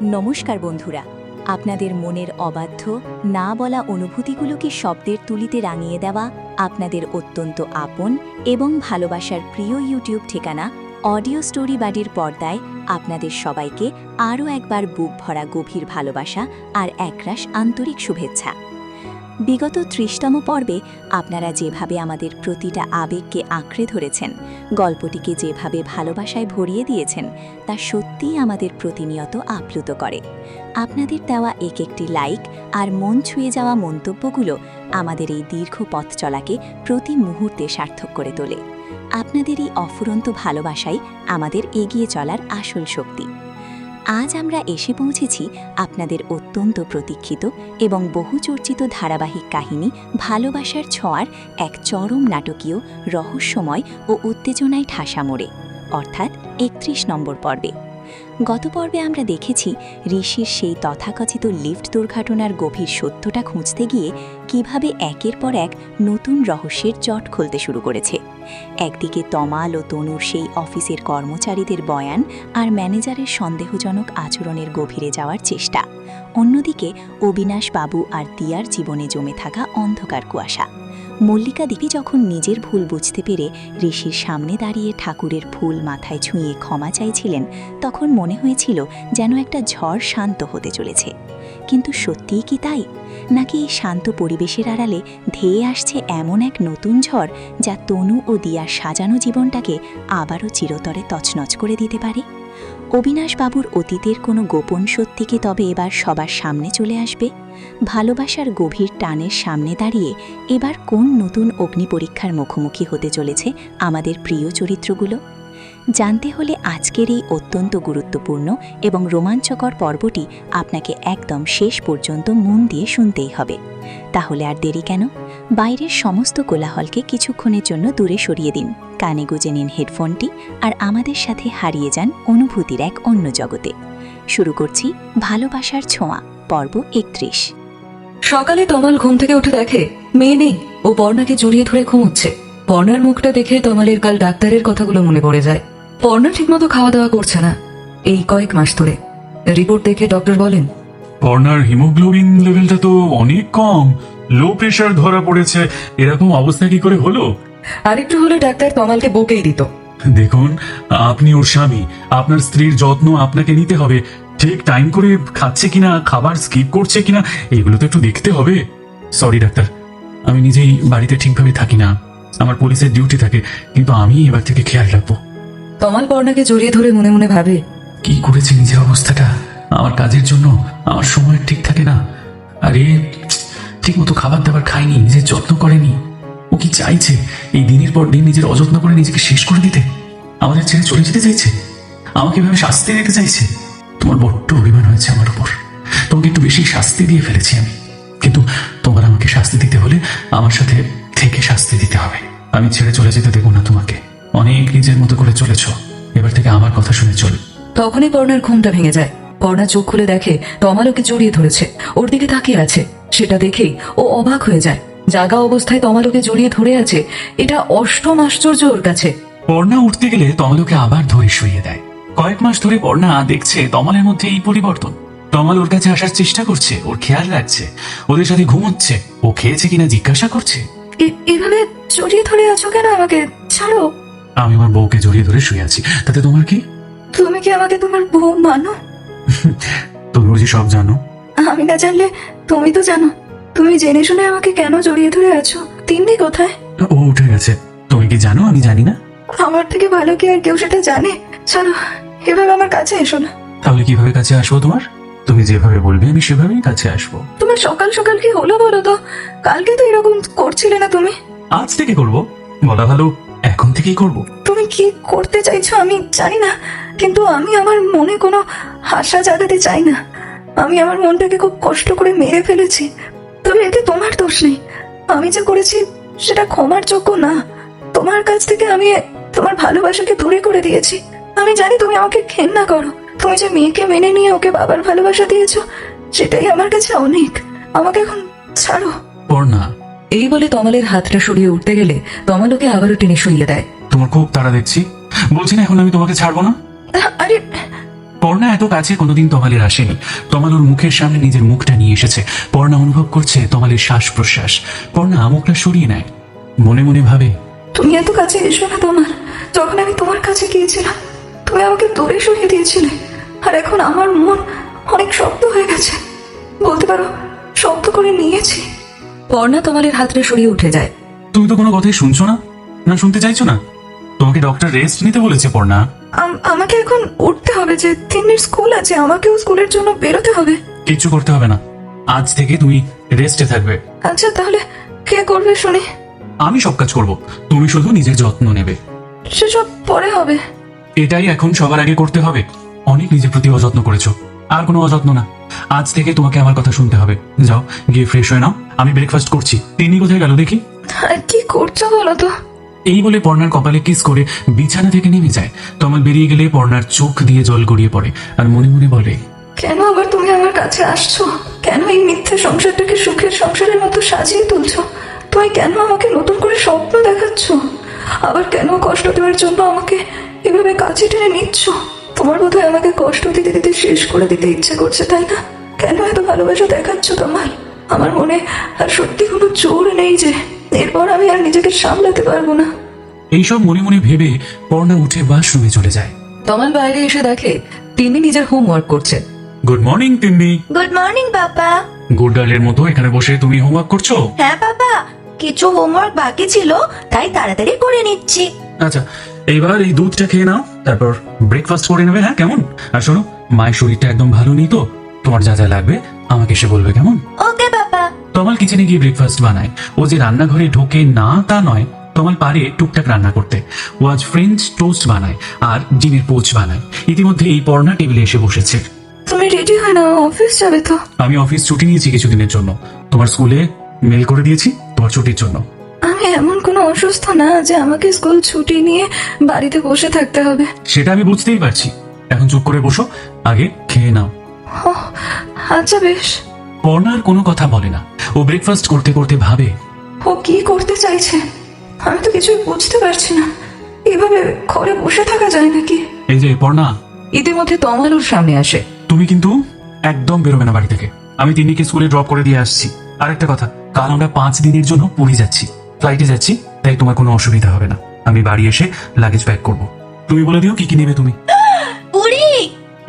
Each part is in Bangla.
নমস্কার বন্ধুরা, আপনাদের মনের অবাধ্য না বলা অনুভূতিগুলোকে শব্দের তুলিতে রাঙিয়ে দেওয়া আপনাদের অত্যন্ত আপন এবং ভালোবাসার প্রিয় ইউটিউব ঠিকানা অডিও স্টোরি বাড়ির পর্দায় আপনাদের সবাইকে আরও একবার বুক ভরা গভীর ভালোবাসা আর একরাশ আন্তরিক শুভেচ্ছা। বিগত ৩০তম পর্বে আপনারা যেভাবে আমাদের প্রতিটা আবেগকে আঁকড়ে ধরেছেন, গল্পটিকে যেভাবে ভালোবাসায় ভরিয়ে দিয়েছেন, তা সত্যিই আমাদের প্রতিনিয়ত আপ্লুত করে। আপনাদের দেওয়া একটি লাইক আর মন ছুঁয়ে যাওয়া মন্তব্যগুলো আমাদের এই দীর্ঘ পথ চলাকে প্রতি মুহূর্তে সার্থক করে তোলে। আপনাদের এই অফুরন্ত ভালোবাসাই আমাদের এগিয়ে চলার আসল শক্তি। আজ আমরা এসে পৌঁছেছি আপনাদের অত্যন্ত প্রতীক্ষিত এবং বহুচর্চিত ধারাবাহিক কাহিনী ভালোবাসার ছোঁয়ার এক চরম নাটকীয়, রহস্যময় ও উত্তেজনায় ঠাসা মোড়ে, অর্থাৎ ৩১ নম্বর পর্বে। গত পর্বে আমরা দেখেছি ঋষির সেই তথাকথিত লিফট দুর্ঘটনার গভীর সত্যটা খুঁজতে গিয়ে কিভাবে একের পর এক নতুন রহস্যের জট খুলতে শুরু করেছে। একদিকে তমাল ও তনুর সেই অফিসের কর্মচারীদের বয়ান আর ম্যানেজারের সন্দেহজনক আচরণের গভীরে যাওয়ার চেষ্টা, অন্যদিকে অবিনাশ বাবু আর দিয়ার জীবনে জমে থাকা অন্ধকার কুয়াশা। মল্লিকা দেবী যখন নিজের ভুল বুঝতে পেরে ঋষির সামনে দাঁড়িয়ে ঠাকুরের ফুল মাথায় ছুঁয়ে ক্ষমা চাইছিলেন, তখন মনে হয়েছিল যেন একটা ঝড় শান্ত হতে চলেছে। কিন্তু সত্যিই কি তাই? নাকি এই শান্ত পরিবেশের আড়ালে ধেয়ে আসছে এমন এক নতুন ঝড় যা তনু ও দিয়ার সাজানো জীবনটাকে আবারও চিরতরে তছনছ করে দিতে পারে? অবিনাশবাবুর অতীতের কোনো গোপন সত্যিকে তবে এবার সবার সামনে চলে আসবে? ভালোবাসার গভীর টানের সামনে দাঁড়িয়ে এবার কোন নতুন অগ্নি পরীক্ষার মুখোমুখি হতে চলেছে আমাদের প্রিয় চরিত্রগুলো? জানতে হলে আজকের এই অত্যন্ত গুরুত্বপূর্ণ এবং রোমাঞ্চকর পর্বটি আপনাকে একদম শেষ পর্যন্ত মন দিয়ে শুনতেই হবে। তাহলে আর দেরি কেন? বাইরের সমস্ত কোলাহলকে কিছুক্ষণের জন্য দূরে সরিয়ে দিন, কানে গুজে নিন হেডফোনটি আর আমাদের সাথে হারিয়ে যান অনুভূতির এক অন্য জগতে। শুরু করছি ভালোবাসার ছোঁয়া, পর্ব ৩১। সকালে তমাল ঘুম থেকে উঠে দেখে মেয়ে নেই, ও পর্ণাকে জড়িয়ে ধরে ঘুমোচ্ছে। পর্ণার মুখটা দেখে তমালের কাল ডাক্তারের কথাগুলো মনে পড়ে যায়। পর্ণা ঠিকমতো খাওয়া দাওয়া করছে না এই কয়েক মাস ধরে। রিপোর্ট দেখে ডক্টর বলেন, পর্ণার হিমোগ্লোবিন লেভেলটা তো অনেক কম, লো প্রেশার ধরা পড়েছে। এরকম অবস্থা কি করে হলো? আরেকটু হলে ডাক্তার তমালকে বকেই দিত। দেখুন, আপনি ওর স্বামী, আপনার স্ত্রীর যত্ন আপনাকে নিতে হবে। ঠিক টাইম করে খাচ্ছে কিনা, খাবার স্কিপ করছে কিনা, এগুলো তো একটু দেখতে হবে। সরি ডাক্তার, আমি নিজেই বাড়িতে ঠিকভাবে থাকি না, আমার পুলিশের ডিউটি থাকে, কিন্তু আমি এবার থেকে খেয়াল রাখবো। তমাল পর্ণাকে জড়িয়ে ধরে মনে মনে ভাবে, কি করেছে নিজের অবস্থাটা? আমার কাজের জন্য আমার সময় ঠিক থাকে না, আরে ঠিক মতো খাবার দাবার খায়নি, নিজের যত্ন করেনি। ও কি চাইছে? এই দিনের পর দিন নিজের অযত্ন করে নিজেকে শেষ করে দিতে, আমাদের ছেড়ে চলে যেতে চাইছে, আমাকে এভাবে শাস্তি দিতে চাইছে। তোমার বড্ড অভিমান হয়েছে আমার উপর, তোমাকে একটু বেশি শাস্তি দিয়ে ফেলেছি আমি। কিন্তু তোমার আমাকে শাস্তি দিতে হলে আমার সাথে থেকে শাস্তি দিতে হবে। আমি ছেড়ে চলে যেতে দেবো না তোমাকে। অনেক নিজের মতো করে চলেছ, এবার থেকে আমার কথা শুনে চল। তখনই পর্ণার ঘুমটা ভেঙে যায়। পর্ণা চোখ খুলে দেখে তমাল ওকে জড়িয়ে ধরেছে, ওর দিকে তাকিয়ে আছে। সেটা দেখেই ও অবাক হয়ে যায়। জাগা অবস্থায় তমাল ওকে জড়িয়ে ধরে আছে, এটা অষ্টম আশ্চর্য ওর কাছে। পর্ণা উঠতে গেলে তমালকে আবার ধরে শুইয়ে দেয়। কয়েক মাস ধরে পর্ণা দেখছে তমালের মধ্যে এই পরিবর্তন। তমাল ওর কাছে আসার চেষ্টা করছে, ওর খেয়াল রাখছে, ওদের সাথে ঘুমোচ্ছে, ও খেয়েছে কিনা জিজ্ঞাসা করছে। এভাবে জড়িয়ে ধরে আছো কেন? আমাকে ছাড়ো। আমি আমার বউকে জড়িয়ে ধরে শুয়ে আছি, তাতে তোমার কি? তুমি কি আমাকে তোমার বউ মানো? তুমি বুঝি সব জানো? আমি না জানলে তুমি তো জানো। তুমি জেনে শুনে আমাকে কেন জড়িয়ে ধরে আছো? তিন্নি কোথায়? ও উঠে গেছে। তুমি কি জানো আমি জানি না? আমার থেকে ভালো কি আর কেউ সেটা জানে? চলো, এভাবে আমার কাছে এসো না। তাহলে কিভাবে কাছে আসবো তোমার? তুমি যেভাবে বলবে আমি সেভাবেই কাছে আসবো। তোমার সকাল সকাল কি হলো বলো তো? কালকে তো এরকম করছিলে না তুমি। আজ থেকে করবো বলা ভালো, এখন থেকেই করবো। তুমি কি করতে চাইছো আমি জানি না, কিন্তু আমি আমার মনে কোনো আশা জাগাতে চাই না। আমি আমার মনটাকে খুব কষ্ট করে মেরে ফেলেছি, তবে এতে তোমার দোষ নেই। আমি যে করেছি সেটা ক্ষমার যোগ্য না। তোমার কাছ থেকে আমি তোমার ভালোবাসাকে দূরে করে দিয়েছি। আমি জানি তুমি আমাকে ঘেন্না করো। তুমি যে মেয়েকে মেনে নিয়ে ওকে বাবার ভালোবাসা দিয়েছো, সেটাই আমার কাছে অনেক। আমাকে এখন ছাড়ো। পর্ণা, এই বলে তমালের হাতটা সরিয়ে উঠতে গেলে তমাল ওকে আবারও টেনে শুইয়ে দেয়। তোমার খুব তাড়া দেখছি, বলছি না এখন আমি তোমাকে ছাড়বো না। আরে পর্ণা এত কাছে কোনোদিন তমালের আসেনি। তমাল ওর মুখের সামনে নিজের মুখটা নিয়ে এসেছে। পর্ণা অনুভব করছে তমালের শ্বাস প্রশ্বাস। পর্ণা মুখটা সরিয়ে নেয়, মনে মনে ভাবে, তুমি এত কাছে এসো না তোমার। যখন আমি তোমার কাছে গিয়েছিলাম তুমি আমাকে দূরে সরিয়ে দিয়েছিলে, আর এখন আমার মন অনেক শক্ত হয়ে গেছে, বলতে পারো শক্ত করে নিয়েছি। পর্ণা তোমালের হাতটা সরিয়ে উঠে যায়। তুমি তো কোনো কথাই শুনছো না, না শুনতে চাইছো না? তোমাকে ডক্টর রেস্ট নিতে বলেছে পর্ণা। আমাকে এখন উঠতে হবে, যে 3 স্কুল আছে, আমাকেও স্কুলের জন্য বেরোতে হবে। কিচ্ছু করতে হবে না, আজ থেকে তুমি রেস্টে থাকবে। আচ্ছা তাহলে কে করবে শুনি? আমি সব কাজ করব, তুমি শুধু নিজের যত্ন নেবে। সেসব পরে হবে। এটাই এখন সবার আগে করতে হবে। অনেক নিজের প্রতি অযত্ন করেছো, আর কোনো অযত্ন না। আজ থেকে তোমাকে আমার কথা শুনতে হবে। যাও গিয়ে ফ্রেশ হয়ে নাও, আমি ব্রেকফাস্ট করছি। তিনি কোথায় গেল দেখি। আর কি করছো বলো তো? এই বলে পর্ণার কপালে কিস করে বিছানা থেকে নেমে যায়। তমাল বেরিয়ে গেলে পর্ণার চোখ দিয়ে জল গড়িয়ে পড়ে, আর মনে মনে বলে, কেন আবার তুমি আমার কাছে আসছো? কেন এই মিথ্যে সংসারটাকে সুখের সংসারের মতো সাজিয়ে তুলছো? তুমি কেন আমাকে নতুন করে স্বপ্ন দেখাচ্ছ? আবার কেন কষ্ট দেওয়ার জন্য আমাকে এভাবে কাছে টেনে নিচ্ছ? তোমার বোধহয় আমাকে কষ্ট দিতে দিতে শেষ করে দিতে ইচ্ছে করছে, তাই না? কেন এত ভালোবাসা দেখাচ্ছ তোমার? আমার মনে আর সত্যি কোনো জোর নেই যে এরপর আমি আর নিজেকে সামলাতে পারবো না। এইসব মনে মনে ভেবে পর্ণা উঠে বাথরুমে চলে যায়। তমাল বাইরে এসে দেখে তিনি নিজের হোমওয়ার্ক করছে। Good morning Tinni. Good morning বাবা। গুড গার্লের মতো এখানে বসে তুমি হোমওয়ার্ক করছো? হ্যাঁ বাবা, কিছু হোমওয়ার্ক বাকি ছিল, তাই তাড়াতাড়ি করে নিচ্ছি। আচ্ছা, এইবার এই দুধটা খেয়ে নাও, তারপর ব্রেকফাস্ট করে নেবে। হ্যাঁ কেমন? আর শোনো, মায়ের শরীরটা একদম ভালো নেই তো, তোমার যা যা লাগবে আমাকে এসে বলবে, কেমন? ওকে বাবা। তমাল কিচেনে গিয়ে ব্রেকফাস্ট বানায়। ও যে রান্নাঘরে ঢোকে না তা নয়, তমাল পারে টুকটাক রান্না করতে। ও আজ ফ্রেঞ্চ টোস্ট বানায় আর ডিমের পোচ বানায়। ইতিমধ্যে এই পর্ণা টেবিলে এসে বসেছে। তুমি রেডি হয় না, অফিস যাবে তো? আমি অফিস ছুটি নিয়েছি কিছুদিনের জন্য, তোমার স্কুলে মেল করে দিয়েছি তোমার ছুটির জন্য। আমি এমন কোনো অসুস্থ না যে আমাকে স্কুল ছুটি নিয়ে বাড়িতে বসে থাকতে হবে। সেটা আমি বুঝতেই পারছি, এখন চুপ করে বসো, আগে খেয়ে নাও। ও আচ্ছা বেশ। পর্ণার কোনো কথা বলে না। ও ব্রেকফাস্ট করতে করতে ভাবে, ও কি করতে চাইছে আমি তো কিছুই বুঝতে পারছি না। এভাবে ঘরে বসে থাকা যায় নাকি? এই যে পর্ণা, ইতিমধ্যে তমাল ওর সামনে আসে। তুমি কিন্তু একদম বেরোবে না বাড়ি থেকে। আমি তিন্নিকে স্কুলে ড্রপ করে দিয়ে আসছি। আর একটা কথা, কাল আমরা 5 দিনের জন্য পুরী যাচ্ছি, ফ্লাইটে যাচ্ছি, তাই তোমার কোনো অসুবিধা হবে না। আমি বাড়ি এসে লাগেজ প্যাক করব। তুমি বলে দিও কি কি নেবে তুমি। পুরী?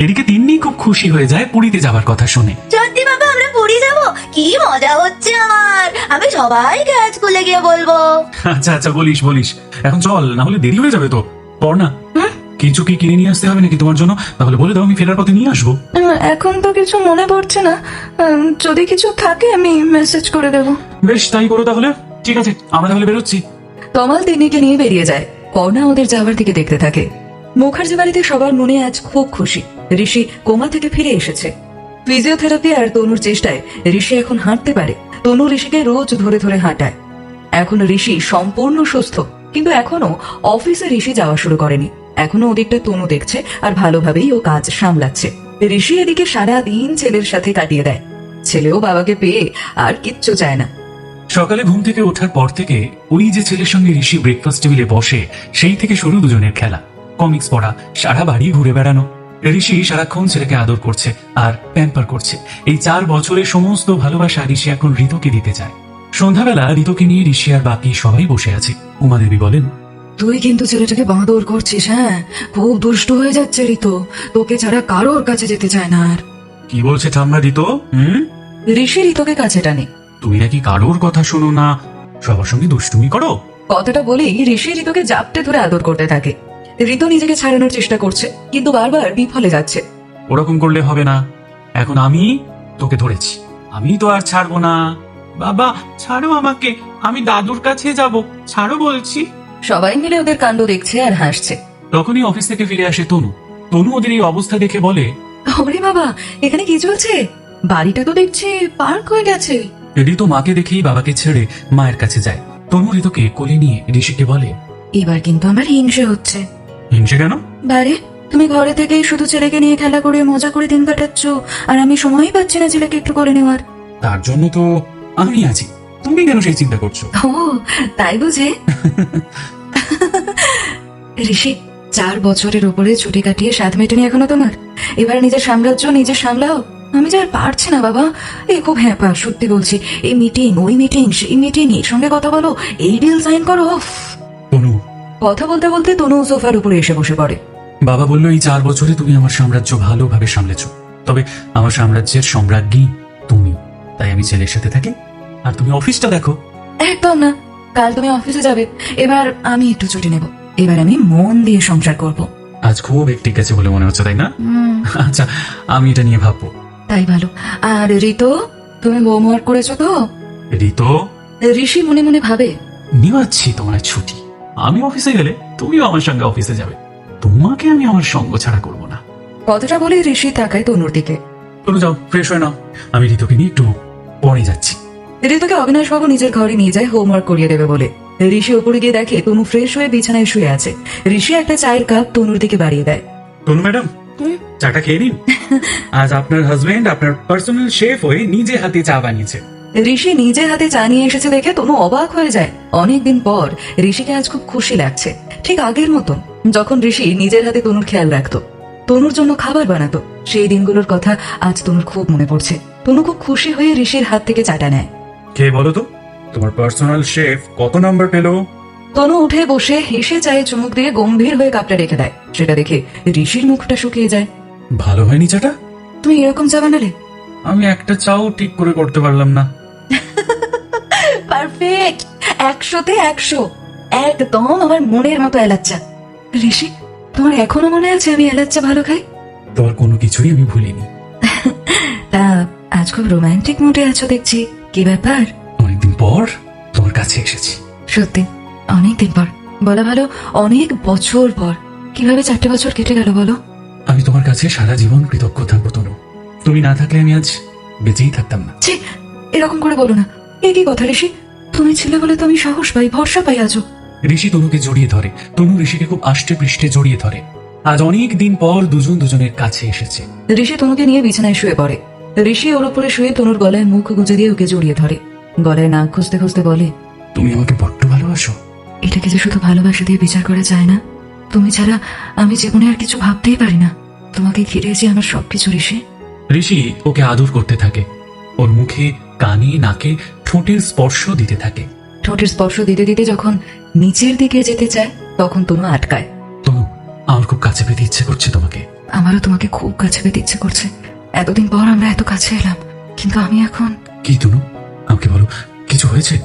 এদিকে তিন্নি খুব খুশি হয়ে যায় পুরীতে যাবার কথা শুনে। সত্যি বাবা, আমরা পুরী যাব? কি মজা হচ্ছে আমার! আমি সবাইকে আজ স্কুলে গিয়ে বলবো। আচ্ছা আচ্ছা, বলিস বলিস, এখন চল, না হলে দেরি হয়ে যাবে তো। পর্ণা, কিছু কি কিনে নিয়ে আসতে হবে নাকি তোমার জন্য? তাহলে বলে দাও, আমি ফেরার পথে নিয়ে আসবো। এখন তো কিছু মনে পড়ছে না, যদি কিছু থাকে আমি মেসেজ করে দেবো। বেশ, তাই করো তাহলে। ঠিক আছে, আমরা তাহলে বেরোচ্ছি। তমাল তিন্নিকে নিয়ে বেরিয়ে যায়। পর্ণা ওদের যাওয়ার দিকে দেখতে থাকে। মুখার্জি বাড়িতে সবার মনে আজ খুব খুশি। ঋষি কোমা থেকে ফিরে এসেছে। ফিজিওথেরাপি আর তনুর চেষ্টায় ঋষি এখন হাঁটতে পারে। তনু ঋষিকে রোজ ধরে ধরে হাঁটায়। এখন ঋষি সম্পূর্ণ সুস্থ, কিন্তু এখনো অফিসে ঋষি যাওয়া শুরু করেনি। এখনো ওদিকটা তনু দেখছে আর ভালোভাবেই ও কাজ সামলাচ্ছে। ঋষি এদিকে সারা দিন ছেলের সাথে কাটিয়ে দেয়। ছেলেও বাবাকে পেয়ে আর কিচ্ছু চায় না। সকালে ঘুম থেকে ওঠার পর থেকে ওই যে ছেলের সঙ্গে ঋষি ব্রেকফাস্ট টেবিলে বসে, সেই থেকে শুরু দুজনের খেলা, কমিক্স পড়া, সারা বাড়ি ঘুরে বেড়ানো। ঋষি সারাক্ষণ ছেলেকে আদর করছে আর প্যাম্পার করছে। এই 4 বছরের সমস্ত ভালোবাসা ঋষি এখন ঋতুকে দিতে চায়। সন্ধ্যাবেলা ঋতুকে নিয়ে ঋষি আর বাকি সবাই বসে আছে। উমাদেবী বলেন, তুই কিন্তু ছেলেটাকে বাঁদর করছিস। হ্যাঁ, খুব দুষ্ট হয়ে যাচ্ছে ঋতু, তোকে ছাড়া কারোর কাছে যেতে চায় না আর। কি বলছে ঠাম্মা ঋতু? ঋষি ঋতুকে কাছে টানে। তুমি নাকি কারোর কথা শোনো না, সবার সঙ্গে দুষ্টুমি করো। কথাটা বলেই ঋষি ঋতুকে জাপটে ধরে আদর করতে থাকে। ঋতু নিজেকে ছাড়ানোর চেষ্টা করছে, কিন্তু বারবার বিফলে যাচ্ছে। ওরকম করলে হবে না, এখন আমি তোকে ধরেছি, আমি তো আর ছাড়বো না। বাবা ছাড়ো আমাকে, আমি দাদুর কাছে যাব, ছাড়ো বলছি। সবাই মিলে ওদের কাণ্ড দেখছে আর হাসছে। তখনই অফিস থেকে ফিরে আসে তনু। তনু ওদের এই অবস্থা দেখে বলে, ওরে বাবা, এখানে কি চলছে? বাড়িটা তো দেখছি পার্ক হয়ে গেছে। ঋতু মাকে দেখেই বাবাকে ছেড়ে মায়ের কাছে যায়। তনু ঋতুকে কোলে নিয়ে ঋষিকে বলে, এবার কিন্তু আমার হিংসে হচ্ছে। হিংসে কেন? বারে, তুমি ঘরে থেকেই শুধু ছেলেকে নিয়ে খেলা করে মজা করে দিন কাটাচ্ছ, আর আমি সময়ই পাচ্ছি না ছেলেকে একটু করে নেওয়ার। তার জন্য তো আমি আছি, তুমি কেন সেই চিন্তা করছো? ও তাই বুঝে? ঋষি, 4 বছরের উপরে ছুটি কাটিয়ে স্বাদ মেটেনি এখনো তোমার? এবার নিজের সাম্রাজ্য নিজে সামলাও। আমি যে আর পারছি না বাবা, এই খুব হ্যাপা, সত্যি বলছি। এই মিটিং, ওই মিটিং, সেই মিটিং, এর সঙ্গে কথা বলো, এই ডিল সাইন করো। উফ। তনু, কথা বলতে বলতে তনু সোফার উপরে এসে বসে পড়ে। বাবা বললো এই 4 বছরে তুমি আমার সাম্রাজ্য ভালোভাবে সামলেছ, তবে আমার সাম্রাজ্যের সম্রাজ্ঞী তুমি। তাই আমি ছেলের সাথে থাকি, আর তুমি অফিসটা দেখো। একদম না, কাল তুমি অফিসে যাবে, এবার আমি একটু ছুটি নেব। এবার আমি মন দিয়ে সংসার করব। আজ খুব একটি গেছে বলে মনে হচ্ছে, তাই না? আচ্ছা, আমি এটা নিয়ে ভাববো। তাই ভালো। আর ঋতু, তুমি হোমওয়ার্ক করেছো তো? ঋতো, ঋষি মনে মনে ভাবে। নিবাচ্ছি তোমার ছুটি, আমি অফিসে গেলে তুমিও আমার সঙ্গে অফিসে যাবে, তোমাকে আমি আমার সঙ্গ ছাড়া করবো না। কথাটা বলে ঋষি তাকায় তনুর দিকে। তুমি যাও, ফ্রেশ হয়ে নাও, আমি ঋতুকে নিয়ে একটু পরে যাচ্ছি। ঋতুকে অবিনাশবাবু নিজের ঘরে নিয়ে যায় হোমওয়ার্ক করিয়ে দেবে বলে। ঋষি উপরে গিয়ে দেখে তনু ফ্রেশ হয়ে বিছানায় শুয়ে আছে। ঋষি একটা চায়ের কাপ তনুর দিকে বাড়িয়ে দেয়। তনু ম্যাডাম, চাটা খেয়ে নিন। আজ আপনার হাজবেন্ড আপনার পার্সোনাল শেফ হয়ে নিজে হাতে চা বানিয়েছে। ঋষি নিজে হাতে চা নিয়ে এসেছে দেখে তনু অবাক হয়ে যায়। অনেকদিন পর ঋষিকে আজ খুব খুশি লাগছে, ঠিক আগের মতন যখন ঋষি নিজের হাতে তনুর খেয়াল রাখতো, তনুর জন্য খাবার বানাতো। সেই দিনগুলোর কথা আজ তনুর খুব মনে পড়ছে। তনু খুব খুশি হয়ে ঋষির হাত থেকে চাটা নেয়। কে বলো তো, তোমার পার্সোনাল শেফ কত নাম্বার পেলো? তনু উঠে বসে হেসে চায়ে চুমুক দিয়ে গম্ভীর হয়ে কাপটা রেখে দেয়। সেটা দেখে ঋষির মুখটা শুকিয়ে যায়। ভালো হয়নি চাটা? তুমি এরকম চা বানালে? আমি একটা চাও ঠিক করে করতে পারলাম না। পারফেক্ট, 100-তে 100, একদম আমার মনের মতো এলাচ চা। ঋষি, তোমার এখনো মনে আছে আমি এলাচ চা ভালো খাই? তোমার কোনো কিছুই আমি ভুলিনি। তা আজ খুব রোমান্টিক মুডে আছো দেখছি, কি ব্যাপার? অনেকদিন পর তোমার কাছে এসেছি। সত্যি অনেকদিন পর, বলা ভালো অনেক বছর পর। কিভাবে 4টে বছর কেটে গেল বলো? আমি তোমার কাছে সারা জীবন কৃতজ্ঞ থাকবো তনু। তুমি না থাকলে আমি আজ বেঁচেই থাকতাম না। ছি, এরকম করে বলো না। এ কি কথা ঋষি? তুমি ছিলে বলে তো আমি সাহস পাই, ভরসা পাই আজও। ঋষি তনুকে জড়িয়ে ধরে, তনু ঋষিকে খুব আষ্টে পৃষ্ঠে জড়িয়ে ধরে। আজ অনেক দিন পর দুজন দুজনের কাছে এসেছে। ঋষি তনুকে নিয়ে বিছানায় শুয়ে পড়ে। ঋষি ওর উপরে শুয়ে তনুর গলায় মুখ গুজে দিয়ে ওকে জড়িয়ে ধরে। গলায় নাক খুঁজতে খুঁজতে বলে, তুমি আমাকে বড্ড ভালোবাসো। এটাকে যে শুধু ভালোবাসা দিয়ে বিচার করা যায় না। তুমি ছাড়া আমি জীবনে আর কিছু ভাবতেই পারি না। তোমাকে ঘিরে যে আমার সবকিছু ঋষি। ঋষি ওকে আদর করতে থাকে, ওর মুখে, কানে, নাকে, ঠোঁটের স্পর্শ দিতে থাকে। ঠোঁটের স্পর্শ দিতে দিতে যখন নিচের দিকে যেতে চায় তখন তনু আটকায়। তনু, আমার খুব কাছে পেতে ইচ্ছে করছে তোমাকে। আমারও তোমাকে খুব কাছে পেতে ইচ্ছে করছে। এতদিন পর আমরা এত কাছে এলাম, কিন্তু আমি এখন। কি তনু, আমাকে বলো, কিছু হয়েছে?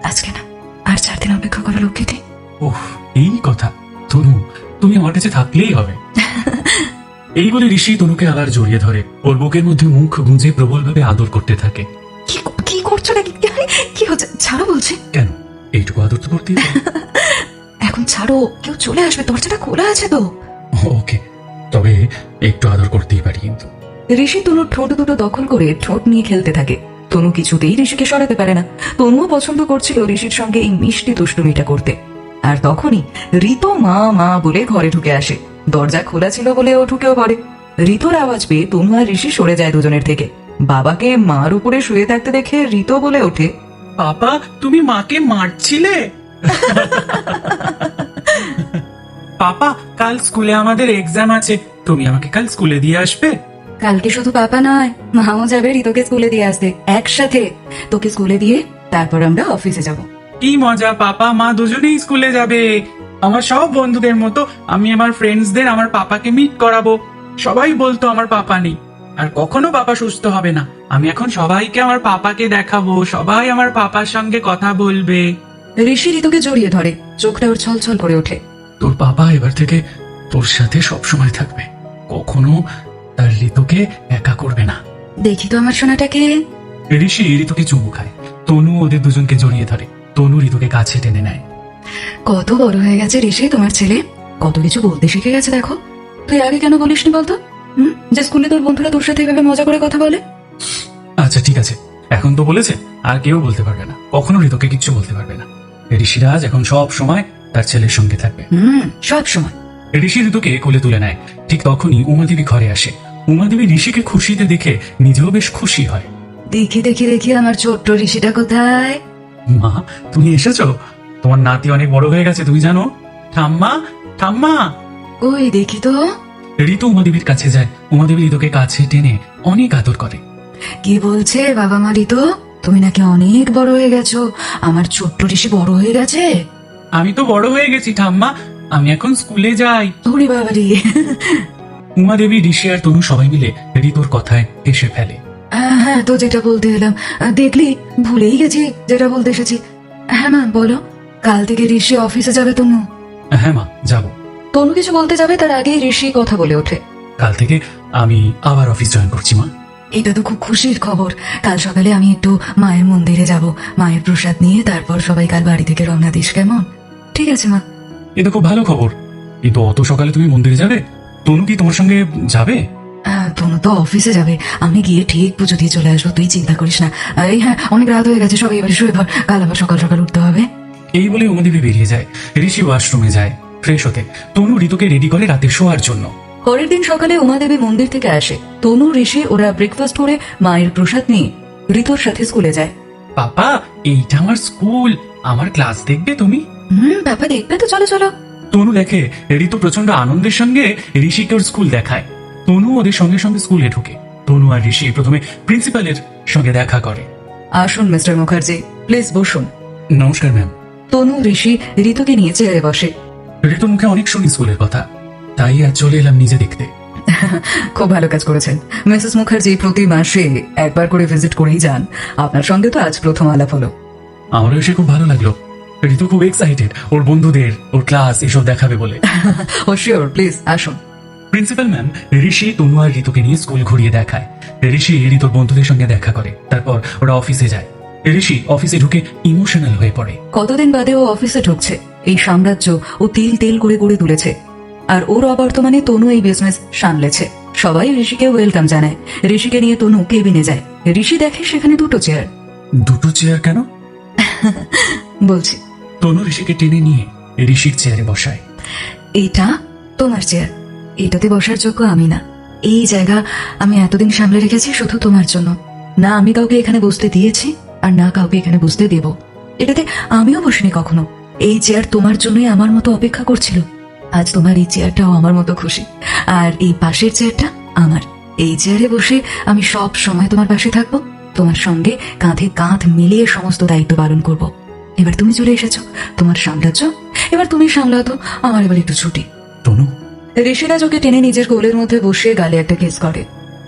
আজকে না, আর 4 দিন অপেক্ষা করো লক্ষ্মীটি। ওহ, এই কথা। তনু, তুমি আমার কাছে থাকলেই হবে। এই বলে ঋষি তনুকে আবার জড়িয়ে ধরে, ওর বুকের মধ্যে মুখ গুঁজে প্রবলভাবে আদর করতে থাকে। কি করছো নাকি? কি হচ্ছে? ছাড়ো বলছি। কেন, এইটুকু আদর তো করতেই হবে। এখন ছাড়ো, কেউ চলে আসবে, দরজাটা খোলা আছে তো। ওকে, তবে একটু আদর করতেই পারি কিন্তু। ঋষি তনুর ঠোঁট দুটো দখল করে ঠোঁট নিয়ে খেলতে থাকে। তনু কিছুতেই ঋষিকে সরাতে পারে না। তনুও পছন্দ করছিল ঋষির সঙ্গে এই মিষ্টি দুষ্টুমিটা করতে। আর তখনই ঋতু মা মা বলে ঘরে ঢুকে আসে। দরজা খোলা ছিল বলে ও ঢুকেও পড়ে। ঋতুর আওয়াজ পেয়ে তনু আর ঋষি সরে যায় দুজনের থেকে। বাবাকে মার উপরে শুয়ে থাকতে দেখে ঋতু বলে ওঠে, পাপা, তুমি মাকে মারছিলে? পাপা, কাল স্কুলে আমাদের এক্সাম আছে, তুমি আমাকে কাল স্কুলে দিয়ে আসবে? কালকে শুধু পাপা নয়, মাও যাবে ঋতুকে স্কুলে দিয়ে আসতে একসাথে। তোকে স্কুলে দিয়ে তারপর আমরা অফিসে যাব। কি মজা, পাপা মা দুজনেই স্কুলে যাবে। আমার সব বন্ধুদের মতো আমি আমার ফ্রেন্ডসদের আমার পাপাকে মিট করাবো। সবাই বলতো আমার পাপা নেই, আর কখনো পাপা সুস্থ হবে না। আমি এখন সবাইকে আমার পাপাকে দেখাবো, সবাই আমার পাপার সঙ্গে কথা বলবে। ঋষি ঋতুকে জড়িয়ে ধরে, চোখটা ওর ছলছল করে ওঠে। তোর পাপা এবার থেকে তোর সাথে সব সময় থাকবে, কখনো তার ঋতুকে একা করবে না। দেখি তো আমার সোনাটাকে। ঋষি ঋতুকে চুমু খায়, তনু ওদের দুজনকে জড়িয়ে ধরে, তনু ঋতুকে কাছে টেনে নেয়। কত বড় হয়ে গেছে ঋষি তোমার ছেলে, কত কিছু বলতে শিখে গেছে দেখো। তুই আগে কেন বলিসনি বলতো? যে স্কুলে তোর বন্ধুরা তোর সাথে এভাবে মজা করে কথা বলে। আচ্ছা ঠিক আছে, এখন তো বলেছে, আর কেউ বলতে পারবে না, কখনো ঋতুকে কিচ্ছু বলতে পারবে না। ঋষিরাজ এখন সব সময় তার ছেলের সঙ্গে থাকবে। সব সময়। ঋষি ঋতুকে কোলে তুলে নেয়। ঠিক তখনই উমাদেবী ঘরে আসে। উমাদেবী ঋষিকে খুশিতে দেখে নিজেও বেশ খুশি হয়। দেখি দেখি দেখি আমার ছোট্ট ঋষিটা কোথায়? মা, তুমি এসেছো? তোমার নাতি অনেক বড় হয়ে গেছে, তুমি জানো? ঠাম্মা, ঠাম্মা। ওই দেখি তো। ঋতু উমাদেবীর কাছে যায়। উমাদেবী ঋতুকে কাছে টেনে অনেক আদর করে। কি বলছে বাবা মা ঋতু? তুমি নাকি অনেক বড় হয়ে গেছো, আমার ছোট্ট ঋষি বড় হয়ে গেছে। আমি তো বড় হয়ে গেছি ঠাম্মা, আমি এখন স্কুলে যাই। ওরে বাবা রে। উমাদেবী, ঋষি আর তনু সবাই মিলে ঋতুর কথায় হেসে ফেলে। হ্যাঁ, তো যেটা বলতে এলাম, দেখলি ভুলেই গেছি যেটা বলতে এসেছি। হ্যাঁ মা বলো, কাল থেকে ঋষি অফিসে যাবে তনু? হ্যাঁ মা, যাব। তনু কিছু বলতে যাবে তার আগেই ঋষি কথা বলে ওঠে। কাল থেকে আমি আবার অফিস জয়েন করছি মা। এটা তো খুব খুশির খবর। কাল সকালে আমি একটু মায়ের মন্দিরে যাব, মায়ের প্রসাদ নিয়ে তারপর সবাই কাল বাড়ি থেকে রওনা দিস, কেমন? ঠিক আছে মা। এ তো খুব ভালো খবর, কিন্তু অত সকালে তুমি মন্দিরে যাবে? তনু কি তোমার সঙ্গে যাবে? তনু তো অফিসে যাবে, আমি গিয়ে ঠিক পুজো দিয়ে চলে আসবো, তুই চিন্তা করিস না। এই হ্যাঁ, অনেক রাত হয়ে গেছে, সবাই এবারে শুয়ে পড়, কাল আবার সকাল সকাল উঠতে হবে। এই বলে উমাদেবী বেরিয়ে যায়। ঋষি ওয়াশরুমে যায় ফ্রেশ হতে। তনু ঋতুকে রেডি করে রাতে শোয়ার জন্য। পরের দিন সকালে উমাদেবী মন্দির থেকে আসে। তনু ঋষি ওরা ব্রেকফাস্ট করে মায়ের প্রসাদ নিয়ে ঋতুর সাথে স্কুলে যায়। পাপা, এইটা আমার স্কুল, আমার ক্লাস দেখবে তুমি? বাবা দেখবে তো, চলো চলো। তনু দেখে ঋতু প্রচন্ড আনন্দের সঙ্গে ঋষিকে ওর স্কুল দেখায়। তনু ওদের সঙ্গে সঙ্গে স্কুলে ঢুকে। তনু আর ঋষি প্রথমে প্রিন্সিপালের সঙ্গে দেখা করে। আসুন মিস্টার মুখার্জি, প্লিজ বসুন। নমস্কার ম্যাম। তনু ঋষি ঋতুকে নিয়ে চেয়ারে বসে। ঋতুর মুখে অনেক শুনি স্কুলের কথা, তাই আজ চলে এলাম নিজে দেখতে। খুব ভালো কাজ করেছেন মিসেস মুখার্জি, প্রতি মাসে একবার করে ভিজিট করেই যান। আপনার সঙ্গে তো আজ প্রথম আলাপ হলো। আমারও এসে খুব ভালো লাগলো। ঋতু খুব এক্সাইটেড ওর বন্ধুদের, ওর ক্লাস এসব দেখাবে বলে। ও শিওর, প্লিজ আসুন। প্রিন্সিপাল ম্যাম ঋষি, তনু আর ঋতুকে নিয়ে স্কুল ঘুরিয়ে দেখায়। ঋষি ঋতুর বন্ধুদের সঙ্গে দেখা করে, তারপর ওরা অফিসে যায়। ঋষি অফিসে ঢুকে ইমোশনাল হয়ে পড়ে। কতদিন বাদে ও অফিসে ঢুকছে, এই সাম্রাজ্য ও তিল তিল করে গড়ে তুলেছে, আর ওর অবর্তমানে তনু এই বিজনেস সামলেছে। সবাই ঋষিকে ওয়েলকাম জানায়। ঋষিকে নিয়ে তনু কেবিনে যায়। ঋষি দেখে সেখানে দুটো চেয়ার। দুটো চেয়ার কেন? বলছি। তনু ঋষিকে টেনে নিয়ে ঋষির চেয়ারে বসায়। এইটা তোমার চেয়ার, এটাতে বসার যোগ্য আমি না। এই জায়গা আমি এতদিন সামলে রেখেছি শুধু তোমার জন্য। না আমি কাউকে এখানে বসতে দিয়েছি, আর না কাউকে এখানে বসতে দেব। এটাতে আমিও বসিনি কখনো। এই চেয়ার তোমার জন্যই আমার মতো অপেক্ষা করছিল। আজ তোমার এই চেয়ারটাও আমার মতো খুশি, আর এই পাশের চেয়ারটা আমার। এই চেয়ারে বসে আমি সব সময় তোমার পাশে থাকবো, তোমার সঙ্গে কাঁধে কাঁধ মিলিয়ে সমস্ত দায়িত্ব পালন করব। এবার তুমি চলে এসেছো, তোমার সাম্রাজ্য এবার তুমি সামলাও তো, আমার এবার একটু ছুটি। তনু, ঋষিরাজ ওকে টেনে নিজের কোলের মধ্যে বসিয়ে গালে একটা কিস করে।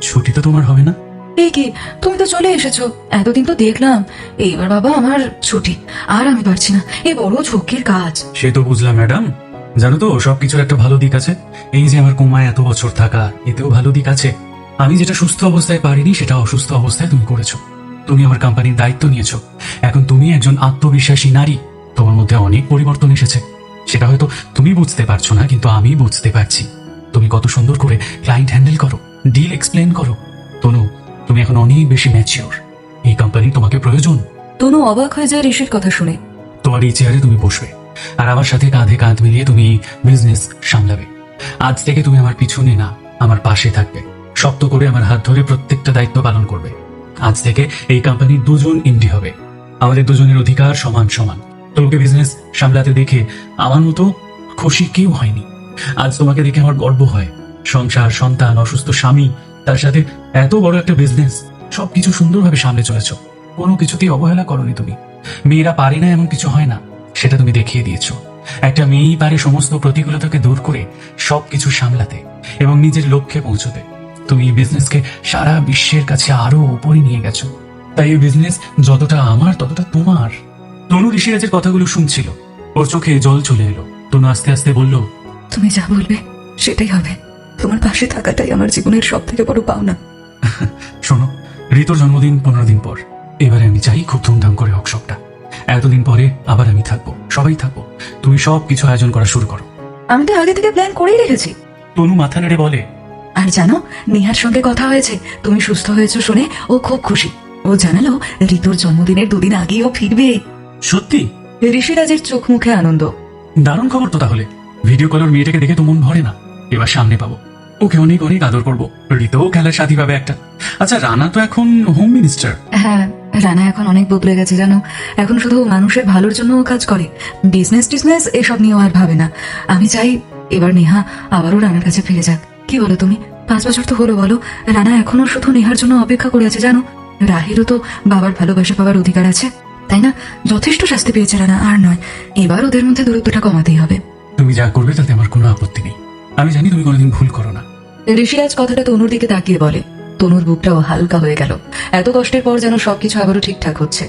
ছুটি তো তোমার হবে না? এই কি, তুমি তো চলে এসেছো, এতদিন তো দেখলাম, এইবার বাবা আমার ছুটি, আর আমি পারছি না, এ বড় ঝক্কির কাজ। সে তো বুঝলাম ম্যাডাম, জানো তো সবকিছুর একটা ভালো দিক আছে। এই যে আমার কোমায় এত বছর থাকা, এতেও ভালো দিক আছে। আমি যেটা সুস্থ অবস্থায় পারিনি সেটা অসুস্থ অবস্থায় তুমি করেছো। তুমি আমার কোম্পানির দায়িত্ব নিয়েছো। এখন তুমি একজন আত্মবিশ্বাসী নারী, তোমার মধ্যে অনেক পরিবর্তন এসেছে। সেটা হয়তো তুমি বুঝতে পারছো না, কিন্তু আমি বুঝতে পারছি। তুমি কত সুন্দর করে ক্লায়েন্ট হ্যান্ডেল করো, ডিল এক্সপ্লেন করো। তনু, তুমি এখন অনেক বেশি ম্যাচিওর। এই কোম্পানি তোমাকে প্রয়োজন। তনু অবাক হয়ে যায় ঋষির কথা শুনে। তোমার এই চেয়ারে তুমি বসবে, আর আমার সাথে কাঁধে কাঁধ মিলিয়ে তুমি বিজনেস সামলাবে। আজ থেকে তুমি আমার পিছনে না, আমার পাশে থাকবে। শক্ত করে আমার হাত ধরে প্রত্যেকটা দায়িত্ব পালন করবে। আজ থেকে এই কোম্পানির দুজন এমডি হবে। আমাদের দুজনের অধিকার সমান সমান। তোমাকে বিজনেস সামলাতে দেখে আমার মতো খুশি কেউ হয়নি। আজ তোমাকে দেখে আমার গর্ব হয়। সংসার, সন্তান, অসুস্থ স্বামী, তার সাথে এত বড় একটা বিজনেস, সবকিছু সুন্দরভাবে সামলে চলেছো। কোনো কিছুতেই অবহেলা করনি তুমি। মেয়েরা পারে না এমন কিছু হয় না, সেটা তুমি দেখিয়ে দিয়েছো। একটা মেয়েই পারে সমস্ত প্রতিকূলতাকে দূর করে সবকিছু সামলাতে এবং নিজের লক্ষ্যে পৌঁছতে। তুমি এই বিজনেসকে সারা বিশ্বের কাছে আরো উপরে নিয়ে গেছো। তাই এই বিজনেস যতটা আমার ততটা তোমার। তনু ঋষিরাজের কথাগুলো শুনছিল, ওর চোখে জল চলে এলো। তনু আস্তে আস্তে বলল, তুমি যা বলবে সেটাই হবে। তোমার পাশে থাকাটাই আমার জীবনের সব থেকে বড় পাওনা। শোনো, ঋতুর জন্মদিন 15 দিন পর। এবারে আমি চাই খুব ধুমধাম করে হোক সবটা। এতদিন পরে আবার আমি থাকবো, সবাই থাকবো। তুমি সব কিছু আয়োজন করা শুরু করো। আমি তো আগে থেকে প্ল্যান করেই রেখেছি। তনু মাথা নেড়ে বলে, আর জানো, নেহার সঙ্গে কথা হয়েছে, তুমি সুস্থ হয়েছো শুনে ও খুব খুশি। ও জানালো ঋতুর জন্মদিনের 2 দিন আগেই ও ফিরবে। সত্যি? ঋষিরাজের চোখ মুখে আনন্দ। দারুণ খবর তো তাহলে। ভিডিও কলের মেয়েটাকে দেখে তো মন ভরে না। এবার সামনে পাবো, ওকে অনেক অনেক আদর করবো। ঋতুও খেলার সাথী পাবে একটা। আচ্ছা, রানা তো এখন হোম মিনিস্টার। হ্যাঁ, রানা এখন অনেক বদলে গেছে জানো। এখন শুধু মানুষের ভালোর জন্য ও কাজ করে, বিজনেস টিজনেস এসব নিয়েও আর ভাবে না। আমি চাই এবার নেহা আবারও রানার কাছে ফিরে যাক। কি বলো তুমি? 5 বছর তো হলো বলো, রানা এখনো শুধু নেহার জন্য অপেক্ষা করে আছে জানো। রাহিরও তো বাবার ভালোবাসা পাওয়ার অধিকার আছে, তাই না? যথেষ্ট শাস্তি পেয়েছে রানা, আর নয়, এবার ওদের মধ্যে দূরত্বটা কমাতেই হবে। তুমি যা করবে তাতে আমার কোনো আপত্তি নেই। আমি জানি তুমি কোনোদিন ভুল করো না। ঋষিরাজ কথাটা তনুর দিকে তাকিয়ে বলে। তনুর বুকটাও হালকা হয়ে গেল। এত কষ্টের পর যেন সবকিছু আবারও ঠিকঠাক হচ্ছে।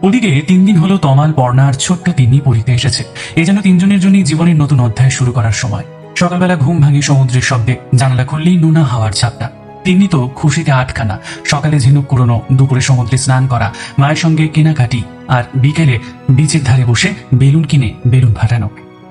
ওদিকে 3 দিন হলো তমাল, পর্ণা আর ছোট্ট তিন্নি পড়িতে এসেছে। এই যেন তিনজনের জন্যই জীবনের নতুন অধ্যায় শুরু করার সময়। সকালবেলা ঘুম ভাঙে সমুদ্রের শব্দে, জানালা খুললেই নোনা হাওয়ার ঝাপটা। তিন্নি তো খুশিতে আটখানা। সকালে ঝিনুক কুড়োনো, দুপুরে সমুদ্রে স্নান করা, মায়ের সঙ্গে কেনাকাটি, আর বিকেলে বিচের ধারে বসে বেলুন কিনে বেলুন ফাটানো।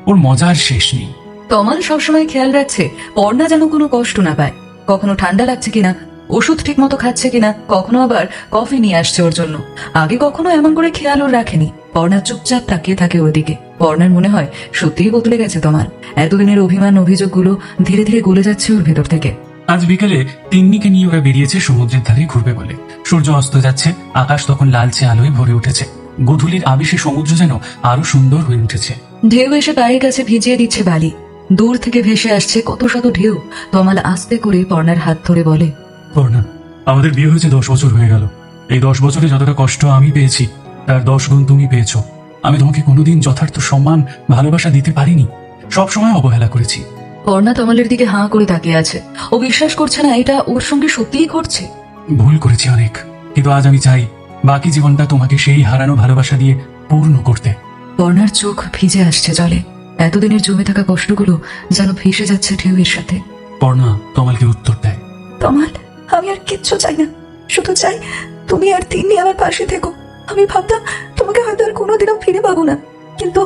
ওর মজার শেষ নেই। তমাল সবসময় খেয়াল রাখছে পর্ণা যেন কোনো কষ্ট না পায়। কখনো ঠান্ডা লাগছে কিনা, ওষুধ ঠিক মতো খাচ্ছে কিনা, কখনো আবার কফি নিয়ে আসছে ওর জন্য। আগে কখনো এমন করে খেয়াল ওর রাখেনি। পর্ণা চুপচাপ তাকিয়ে থাকে ওদিকে। পর্ণার মনে হয় সত্যিই বদলে গেছে তমাল। এতদিনের অভিমান, অভিযোগগুলো ধীরে ধীরে গলে যাচ্ছে ওর ভেতর থেকে। আজ বিকেলে তিন্নিকে নিয়ে ওরা বেরিয়েছে সমুদ্রের ধারে ঘুরবে বলে। সূর্য অস্ত যাচ্ছে, আকাশ তখন লালচে আলোয় ভরে উঠেছে। গোধূলির আবেশে সমুদ্র যেন আরো সুন্দর হয়ে উঠেছে। ঢেউ এসে পায়ের কাছে ভিজিয়ে দিচ্ছে বালি। দূর থেকে ভেসে আসছে কত শত ঢেউ। তমাল আস্তে করে পর্ণার হাত ধরে বলে, পর্ণা, আমাদের বিয়ে হয়েছে 10 বছর হয়ে গেল। এই 10 বছরে যতটা কষ্ট আমি পেয়েছি তার 10 গুণ তুমি পেয়েছো। আমি তোমাকে কোনোদিন যথার্থ সম্মান, ভালোবাসা দিতে পারিনি। সব সময় অবহেলা করেছি। পর্ণা তমালের দিকে হাঁ করে তাকিয়ে আছে। ও বিশ্বাস করছে না এটা ওর সঙ্গে সত্যিই ঘটছে। ভুল করেছি অনেক, কিন্তু আজ আমি চাই বাকি জীবনটা তোমাকে সেই হারানো ভালোবাসা দিয়ে পূর্ণ করতে। পর্ণার চোখ ভিজে আসছে জলে। এতদিনের জমে থাকা কষ্টগুলো যেন ভেসে যাচ্ছে ঢেউয়ের সাথে। পর্ণা তমালকে উত্তর দেয়, তমাল, আমি আর কিচ্ছু চাই না, শুধু চাই তুমি আর তিন্নি আমার পাশে থেকো। আমি ভাবতাম তোমাকে হয়তো আর কোনোদিনও ফিরে পাবো না, কিন্তু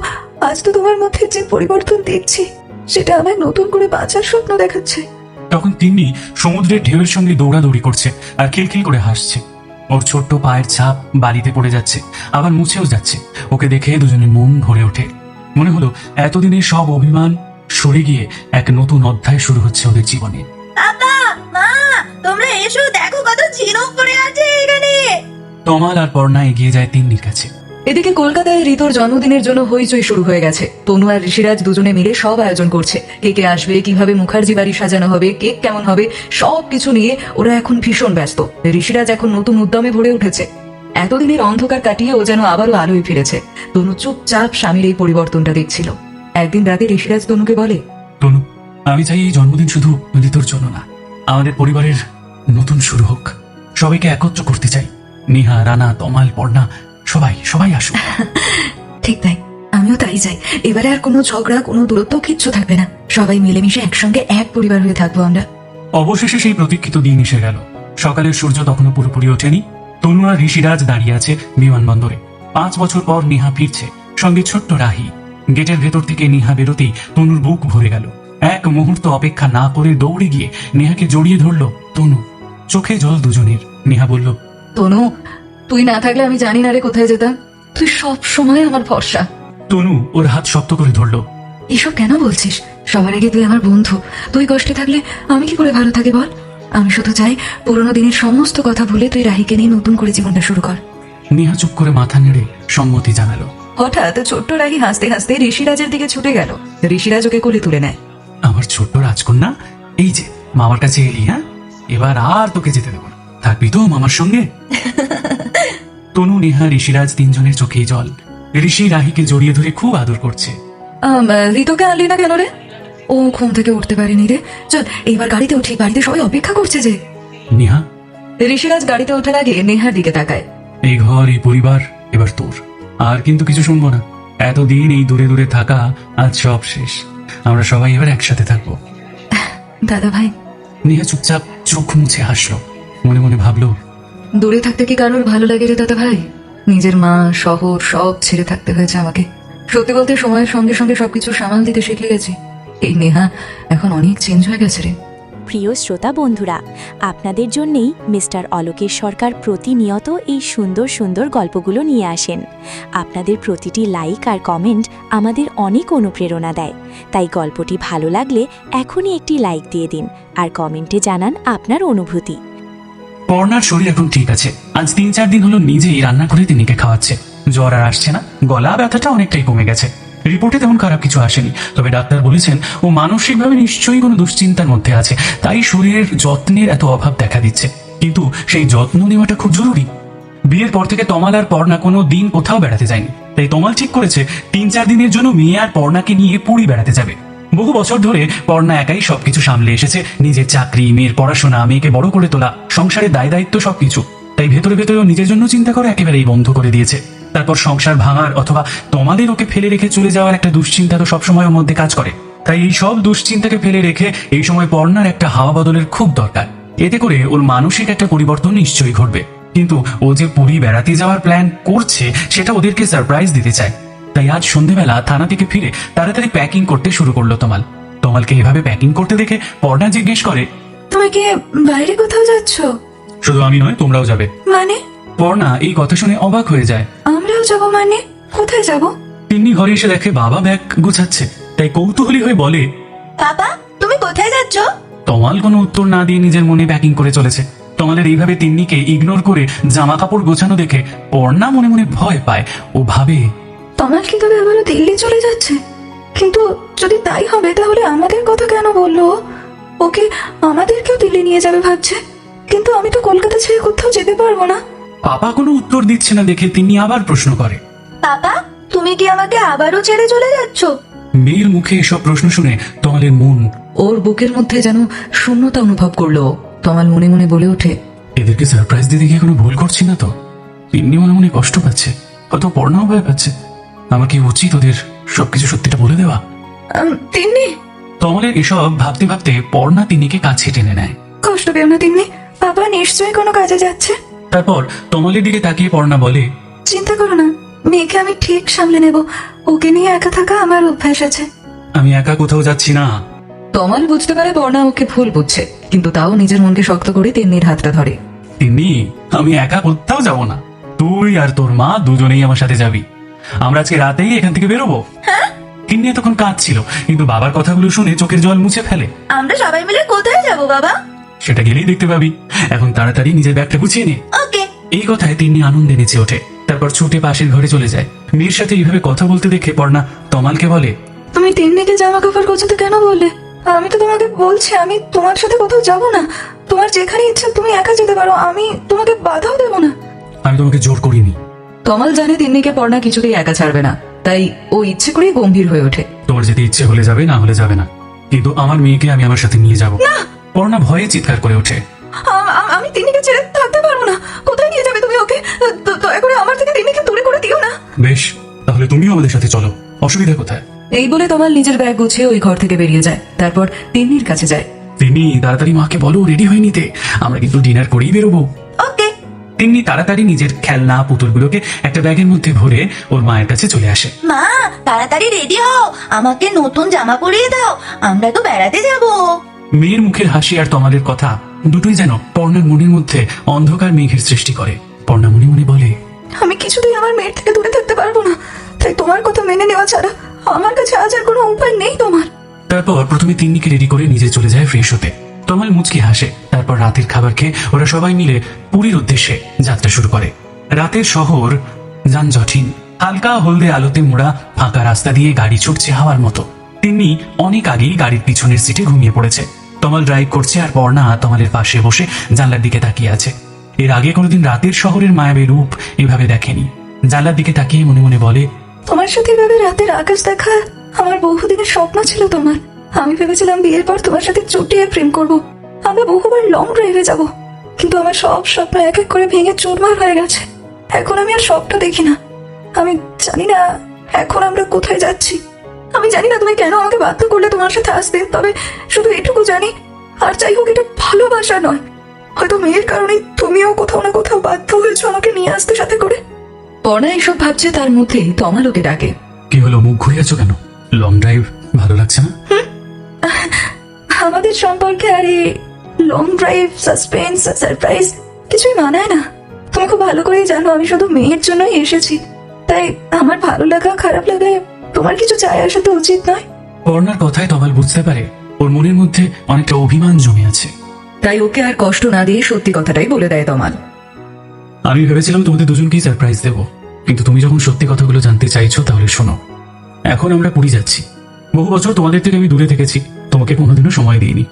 আজ তো তোমার মধ্যে যে পরিবর্তন দেখছি সেটা আমায় নতুন করে বাঁচার স্বপ্ন দেখাচ্ছে। তখন তিন্নি সমুদ্রের ঢেউয়ের সঙ্গে দৌড়াদৌড়ি করছে আর খিলখিল করে হাসছে। ওর ছোট্ট পায়ের ছাপ বালিতে পড়ে যাচ্ছে, আবার মুছেও যাচ্ছে। ওকে দেখে দুজনের মন ভরে ওঠে। মনে হলো এতদিনের সব অভিমান সরে গিয়ে এক নতুন অধ্যায় শুরু হচ্ছে ওদের জীবনে। পাপা, মা, তোমরা এসো, দেখো কত ঝিনুক পড়ে আছে এখানে। তমাল আর পর্ণা এগিয়ে যায় তিন্নির কাছে। এদিকে কলকাতায় ঋতুর জন্মদিনের জন্য হইচই শুরু হয়ে গেছে। তনু আর ঋষিরাজ দুজনে মিলে সব আয়োজন করছে। কে কে আসবে, কিভাবে মুখার্জি বাড়ি সাজানো হবে, কেক কেমন হবে, সবকিছু নিয়ে ওরা এখন ভীষণ ব্যস্ত। ঋষিরাজ এখন নতুন উদ্যমে ভরে উঠেছে। এতদিনের অন্ধকার কাটিয়ে ও যেন আবারও আলোয় ফিরেছে। তনু চুপচাপ স্বামীর এই পরিবর্তনটা দেখছিল। একদিন রাতে ঋষিরাজ তনুকে বলে, তনু, আমি চাই এই জন্মদিন শুধু ঋতুর জন্য না, আমাদের পরিবারের নতুন শুরু হোক। সবাইকে একত্র করতে চাই। নেহা, রানা, তমাল, পর্ণা, সবাই সবাই আসুক। ঠিক তাই, আমিও তাই চাই। এবারে আর কোনো ঝগড়া, কোনো দূরত্ব কিচ্ছু থাকবে না। সবাই মিলেমিশে একসঙ্গে এক পরিবার হয়ে থাকবো আমরা। অবশেষে সেই প্রতীক্ষিত দিন এসে গেল। সকালের সূর্য তখনও পুরোপুরি ওঠেনি। তনু আর ঋষিরাজ দাঁড়িয়ে আছে বিমানবন্দরে। 5 বছর পর নেহা ফিরছে, সঙ্গে ছোট্ট রাহি। গেটের ভেতর থেকে নেহা বেরোতেই তনুর বুক ভরে গেল। এক মুহূর্ত অপেক্ষা না করে দৌড়ে গিয়ে নেহাকে জড়িয়ে ধরলো তনু। চোখে জল দুজনের। নেহা বলল, তনু, তুই না থাকলে আমি জানি না রে কোথায় যেতাম। তুই সব সময় আমার ভরসা। তনু ওর হাত শক্ত করে ধরলো। এসব কেন বলছিস? সবার আগে তুই আমার বন্ধু। তুই কষ্টে থাকলে আমি কি করে ভালো থাকি বল? আমি শুধু চাই পুরোনো দিনের সমস্ত কথা ভুলে তুই রাহিকে নিয়ে নতুন করে জীবনটা শুরু কর। নেহা চুপ করে মাথা নেড়ে সম্মতি জানালো। হঠাৎ ছোট্ট রাহি হাসতে হাসতে ঋষিরাজের দিকে ছুটে গেল। ঋষিরাজ ওকে কোলে তুলে নেয়। আমার ছোট্ট রাজকন্যা, এই যে মামার কাছে এলি। হ্যাঁ, এবার আর তোকে যেতে দেবো না। থাকবি তো মামার সঙ্গে? তনু, নেহা, ঋষিরাজ তিনজনের চোখেই জল। ঋষি রাহিকে জড়িয়ে ধরে খুব আদর করছে। ঋতুকে আনলি না কেন রে? ও ঘুম থেকে উঠতে পারেনি রে। চল এইবার গাড়িতে উঠি, বাড়িতে সবাই অপেক্ষা করছে যে। নেহা, ঋষিরাজ গাড়িতে ওঠার আগে নেহার দিকে তাকায়। এই ঘর, এই পরিবার এবার তোর। আর কিন্তু কিছু শুনবো না। এতদিন এই দূরে দূরে থাকা আজ সব শেষ। আমরা সবাই এবার একসাথে থাকবো। দাদা ভাই। নেহা চুপচাপ চোখ মুছে হাসলো। মনে মনে ভাবলো, দূরে থাকতে কি কারোর ভালো লাগে রে দাদা ভাই? নিজের মা, শহর সব ছেড়ে থাকতে হয়েছে আমাকে। সত্যি বলতে সময়ের সঙ্গে সঙ্গে সবকিছু সামাল দিতে শিখে গেছি। এই নেহা এখন অনেক চেঞ্জ হয়ে গেছে রে। প্রিয় শ্রোতা বন্ধুরা, আপনাদের জন্যেই মিস্টার অলোকেশ সরকার প্রতিনিয়ত এই সুন্দর সুন্দর গল্পগুলো নিয়ে আসেন। আপনাদের প্রতিটি লাইক আর কমেন্ট আমাদের অনেক অনুপ্রেরণা দেয়। তাই গল্পটি ভালো লাগলে এখনই একটি লাইক দিয়ে দিন আর কমেন্টে জানান আপনার অনুভূতি। পর্ণার শরীর এখন ঠিক আছে। আজ 3-4 দিন হলো নিজেই রান্না করে তিনিকে খাওয়াচ্ছে। জ্বর আর আসছে না, গলা ব্যথাটা অনেকটাই কমে গেছে। রিপোর্টে তেমন খারাপ কিছু আসেনি, তবে ডাক্তার বলেছেন ও মানসিকভাবে নিশ্চয়ই কোনো দুশ্চিন্তার মধ্যে আছে, তাই শরীরের যত্নের এত অভাব দেখা দিচ্ছে। কিন্তু সেই যত্ন নেওয়াটা খুব জরুরি। বিয়ের পর থেকে তমাল আর পর্ণা কোনো দিন কোথাও বেড়াতে যায়নি, তাই তমাল ঠিক করেছে 3-4 দিনের জন্য মেয়ে আর পর্ণাকে নিয়ে পুরী বেড়াতে যাবে। বহু বছর ধরে পর্ণা একাই সবকিছু সামলে এসেছে, নিজের চাকরি, মেয়ের পড়াশোনা, মেয়েকে বড় করে তোলা, সংসারের দায় দায়িত্ব সবকিছু। তাই ভেতরে ভেতরেও নিজের জন্য চিন্তা করা একেবারেই বন্ধ করে দিয়েছে। তারপর সংসার ভাঙার অথবা তোমাদের ওকে ফেলে রেখে চলে যাওয়ার একটা দুশ্চিন্তা তো সবসময় ওর মধ্যে কাজ করে। তাই এই সব দুশ্চিন্তাকে ফেলে রেখে এই সময় পর্ণার একটা হাওয়া বদলের খুব দরকার। এতে করে ওর মানসিক একটা পরিবর্তন নিশ্চয়ই ঘটবে। কিন্তু ও যে পুরী বেড়াতে যাওয়ার প্ল্যান করছে সেটা ওদেরকে সারপ্রাইজ দিতে চায়। তাই আজ সন্ধ্যেবেলা থানা থেকে ফিরে তাড়াতাড়ি প্যাকিং করতে শুরু করলো তমাল। তমালকে এভাবে প্যাকিং করতে দেখে পর্ণা জিজ্ঞেস করে, তুমি কি বাইরে কোথাও যাচ্ছ? শুধু আমি নয়, তোমরাও যাবে? মানে? পর্ণা এই কথা শুনে অবাক হয়ে যায়। আমরাও যাবো মানে? কোথায় যাব? তিন্নি ঘরে এসে দেখে বাবা ব্যাগ গুছাচ্ছে, তাই কৌতূহলী হয়ে বলে, বাবা তুমি কোথায় যাচ্ছ? তমাল কোনো উত্তর না দিয়ে নিজের মনে প্যাকিং করে চলেছে। তমালের এইভাবে তিন্নিকে ইগনোর করে জামা কাপড় গোছানো দেখে পর্ণা মনে মনে ভয় পায়। ও ভাবে, তমাল কি তবে আবারও দিল্লি চলে যাচ্ছে? কিন্তু যদি তাই হবে তাহলে আমাদের কথা কেন বললো ও? ওকে আমাদেরকেও দিল্লি নিয়ে যাবে ভাবছে, কিন্তু আমি তো কলকাতা ছেড়ে কোথাও যেতে পারবো না। পাপা কোনো উত্তর দিচ্ছে না দেখে তিন্নি আবার প্রশ্ন করে, বাবা তুমি কি আমাকে আবারও ছেড়ে চলে যাচ্ছ? মেয়ের মুখে এসব প্রশ্ন শুনে তমালের মন, ওর বুকের মধ্যে যেন শূন্যতা অনুভব করলো। তমাল মনে মনে বলে ওঠে, এদেরকে সারপ্রাইজ দিতে গিয়ে কোনো ভুল করছি না তো? তিন্নি মনে মনে কষ্ট পাচ্ছে, হয়তো পর্ণাও ভয় পাচ্ছে। আমার কি উচিত ওদের সবকিছু সত্যিটা বলে দেওয়া? তিন্নি। তমালের এসব ভাবতে ভাবতে পর্ণা তিন্নিকে কাছে টেনে নেয়। কষ্ট পেও না তিন্নি, বাবা নিশ্চয়ই কোনো কাজে যাচ্ছে। তারপর তমালের দিকে তাকিয়ে পর্ণা বলে, চিন্তা করো না, মেয়েকে আমি ঠিক সামলে নেব। ওকে নিয়ে একা থাকা আমার অভ্যাস আছে। আমি একা কোথাও যাচ্ছি না। তমাল বুঝতে পারে বর্ণা ওকে ভুল বুঝছে, কিন্তু তাও নিজের মনকে শক্ত করে তিন্নির হাতটা ধরে। তিন্নি, আমি একা কোথাও যাব না। তুই আর তোর মা দুজনেই আমার সাথে যাবি। আমরা আজকে রাতেই এখান থেকে বেরোবো। তিন্নি তখন কাঁদছিল, কিন্তু বাবার কথাগুলো শুনে চোখের জল মুছে ফেলে। আমরা সবাই মিলে কোথায় যাব বাবা? সেটা গেলেই দেখতে পাবি। এখন তাড়াতাড়ি নিজের ব্যাগটা গুছিয়ে নে। ওকে। এই কথায় তিন্নি আনন্দে নেচে ওঠে। তারপর ছুটে পাশের ঘরে চলে যায়। মেয়ের সাথে এইভাবে কথা বলতে দেখে পর্ণা তমালকে বলে, তুমি তিন্নিকে জামা কাপড় গোছাতে কেন বললে? আমি তো তোমাকে বলছি আমি তোমার সাথে কোথাও যাব না। তোমার যেখানে ইচ্ছা তুমি একা যেতে পারো, আমি তোমাকে বাধাও দেব না। আমি তোমাকে জোর করিনি। তমাল জানে তিন্নিকে পর্ণা কিছুতেই একা ছাড়বে না, তাই ও ইচ্ছে করেই গম্ভীর হয়ে ওঠে। তোমার যেতে ইচ্ছে হলে যাবে, না হলে যাবে না, কিন্তু আমার মেয়েকে আমি আমার সাথে নিয়ে যাব। পর্ণা ভয়ে চিৎকার করে ওঠে। আমি তিন্নিকে ছেড়ে থাকতে পারবো না। কোথায় নিয়ে যাবে তুমি ওকে? দয়া করে আমার থেকে তিন্নিকে দূরে করে দিও না। বেশ, তাহলে তুমিও আমাদের সাথে চলো, অসুবিধা কোথায়? এই বলে তমাল নিজের ব্যাগ গুছিয়ে ওই ঘর থেকে বেরিয়ে যায়। তারপর তিন্নির কাছে যায়। তিনি তাড়াতাড়ি মাকে বলো রেডি হয়ে নিতে, আমরা কিন্তু ডিনার করেই বেরোবো। ওকে। তিনি তাড়াতাড়ি নিজের খেলনা পুতুলগুলোকে একটা ব্যাগের মধ্যে ভরে ওর মায়ের কাছে চলে আসে। মা তাড়াতাড়ি রেডি হও, আমাকে নতুন জামা পরিয়ে দাও, আমরা তো বেড়াতে যাব। মেয়ের মুখের হাসি আর তমালের কথা দুটোই যেন পর্ণার মনের মধ্যে অন্ধকার মেঘের সৃষ্টি করে। পর্ণা মনে মনে বলে, আমি কিছুতেই আমার মেয়ের থেকে দূরে থাকতে পারবো না, তাই তোমার কথা মেনে নেওয়া ছাড়া আমার কাছে আজ আর কোনো উপায় নেই তোমার। তারপর প্রথমে তিন্নিকে রেডি করে নিজে চলে যায় ফ্রেশ হতে। তমাল মুচকি হাসে। তারপর রাতের খাবার খেয়ে ওরা সবাই মিলে পুরীর উদ্দেশ্যে যাত্রা শুরু করে। রাতের শহর যানজটহীন, হালকা হলদে আলোতে মোড়া ফাঁকা রাস্তা দিয়ে গাড়ি ছুটছে হাওয়ার মতো। তিন্নি অনেক আগেই গাড়ির পিছনের সিটে ঘুমিয়ে পড়েছে। তমাল ড্রাইভ করছে আর পর্ণা তমালের পাশে বসে জানলার দিকে তাকিয়ে আছে। এর আগে কোনোদিন রাতের শহরের মায়াবী রূপ এভাবে দেখেনি। জানলার দিকে তাকিয়ে মনে মনে বলে, তোমার সাথে এভাবে রাতের আকাশ দেখা আমার বহুদিনের স্বপ্ন ছিল। তোমার আমি ভেবেছিলাম বিয়ের পর তোমার সাথে চুটিয়ে প্রেম করব, আমরা বহুবার লং ড্রাইভে যাব, কিন্তু আমার সব স্বপ্ন এক এক করে ভেঙে চুরমার হয়ে গেছে। এখন আমি আর স্বপ্ন দেখি না। আমি জানি না এখন আমরা কোথায় যাচ্ছি। আমি জানি না তুমি কেন আমাকে বাধ্য করলে তোমার সাথে আসতে, তবে শুধু এটুকু জানি, আর যাই হোক এটা ভালোবাসা নয়। হয়তো মেয়ের কারণে তুমিও কোথাও না কোথাও বাধ্য হয়েছো আমাকে নিয়ে আসতে সাথে করে। পর্ণা এসব ভাবছে, তার মধ্যে তমাল ওকে ডাকে। কি হলো, মুখ ঘুরে আছো কেন? লং ড্রাইভ ভালো লাগছে না? আমাদের সম্পর্কে আর এই লং ড্রাইভ, সাসপেন্স, সারপ্রাইজ কিছুই মানায় না। তুমি খুব ভালো করেই জানো আমি শুধু মেয়ের জন্যই এসেছি, তাই আমার ভালো লাগা খারাপ লাগায় তোমার কিছু চায় আসা তো উচিত নয়। পর্ণার কথায় তমাল বুঝতে পারে ওর মনের মধ্যে অনেকটা অভিমান জমে আছে। তাই ওকে আর কষ্ট না দিয়ে সত্যি কথাটাই বলে দেয় তমাল। আমি ভেবেছিলাম তোমাদের দুজনকেই সারপ্রাইজ দেবো, কিন্তু তুমি যখন সত্যি কথাগুলো জানতে চাইছো তাহলে শোনো, এখন আমরা পুরী যাচ্ছি। বহু বছর তোমাদের থেকে আমি দূরে থেকেছি, তোমাকে কোনোদিনও সময় দিইনি।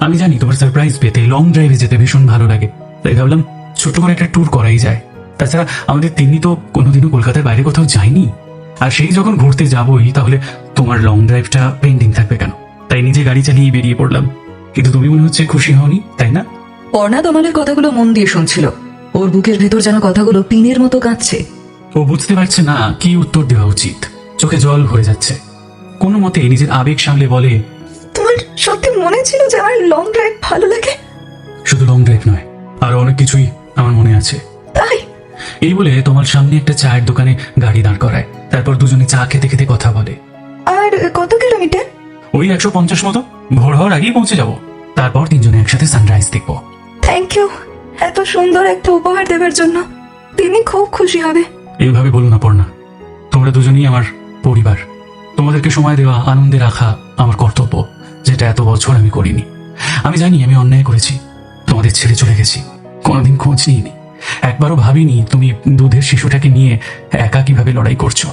আমি জানি তোমার সারপ্রাইজ পেতে লং ড্রাইভে যেতে ভীষণ ভালো লাগে, তাই ভাবলাম ছোট করে একটা ট্যুর করাই যায়। তাছাড়া আমাদের তিন্নি তো কোনোদিনও কলকাতার বাইরে কোথাও যায়নি, আর সেই যখন ঘুরতে যাবোই তাহলে তোমার লং ড্রাইভটা পেন্ডিং থাকবে কেন? তাই নিজে গাড়ি চালিয়ে বেরিয়ে পড়লাম। কিন্তু তুমি মনে হচ্ছে খুশি হওনি, তাই না? পর্ণা তমালের কথাগুলো মন দিয়ে শুনছিল। ওর বুকের ভেতর যেন কথাগুলো টিনের মতো কাঁদছে। ও বুঝতে পারছে না কি উত্তর দেওয়া উচিত, চোখে জল ভরে যাচ্ছে। কোনো মতে নিজের আবেগ সামলে বলে, তোমার সত্যি মনে ছিল যে আমার লং ড্রাইভ ভালো লাগে? শুধু লং ড্রাইভ নয়, আরো অনেক কিছুই আমার মনে আছে। তাই? এই বলে তোমার সামনে একটা চায়ের দোকানে গাড়ি দাঁড় করায়। তারপর দুজনে চা খেতে খেতে কথা বলে। আর কত কিলোমিটার? ওই 150 মতো। ভোর হওয়ার আগেই পৌঁছে যাব। তারপর তিনজনে একসাথে সানরাইজ দেখবো। থ্যাংক ইউ এত সুন্দর একটা উপহার দেওয়ার জন্য। তিনি খুব খুশি হবে। এইভাবে বলো না পর্ণা, তোমরা দুজনেই আমার পরিবার। তোমাদেরকে সময় দেওয়া, আনন্দে রাখা আমার কর্তব্য, যেটা এত বছর আমি করিনি। আমি জানি আমি অন্যায় করেছি, তোমাদের ছেড়ে চলে গেছি, কোনোদিন খোঁজ নিইনি। একবারও ভাবিনি তুমি দুধের শিশুটাকে নিয়ে একা কিভাবে লড়াই করছো।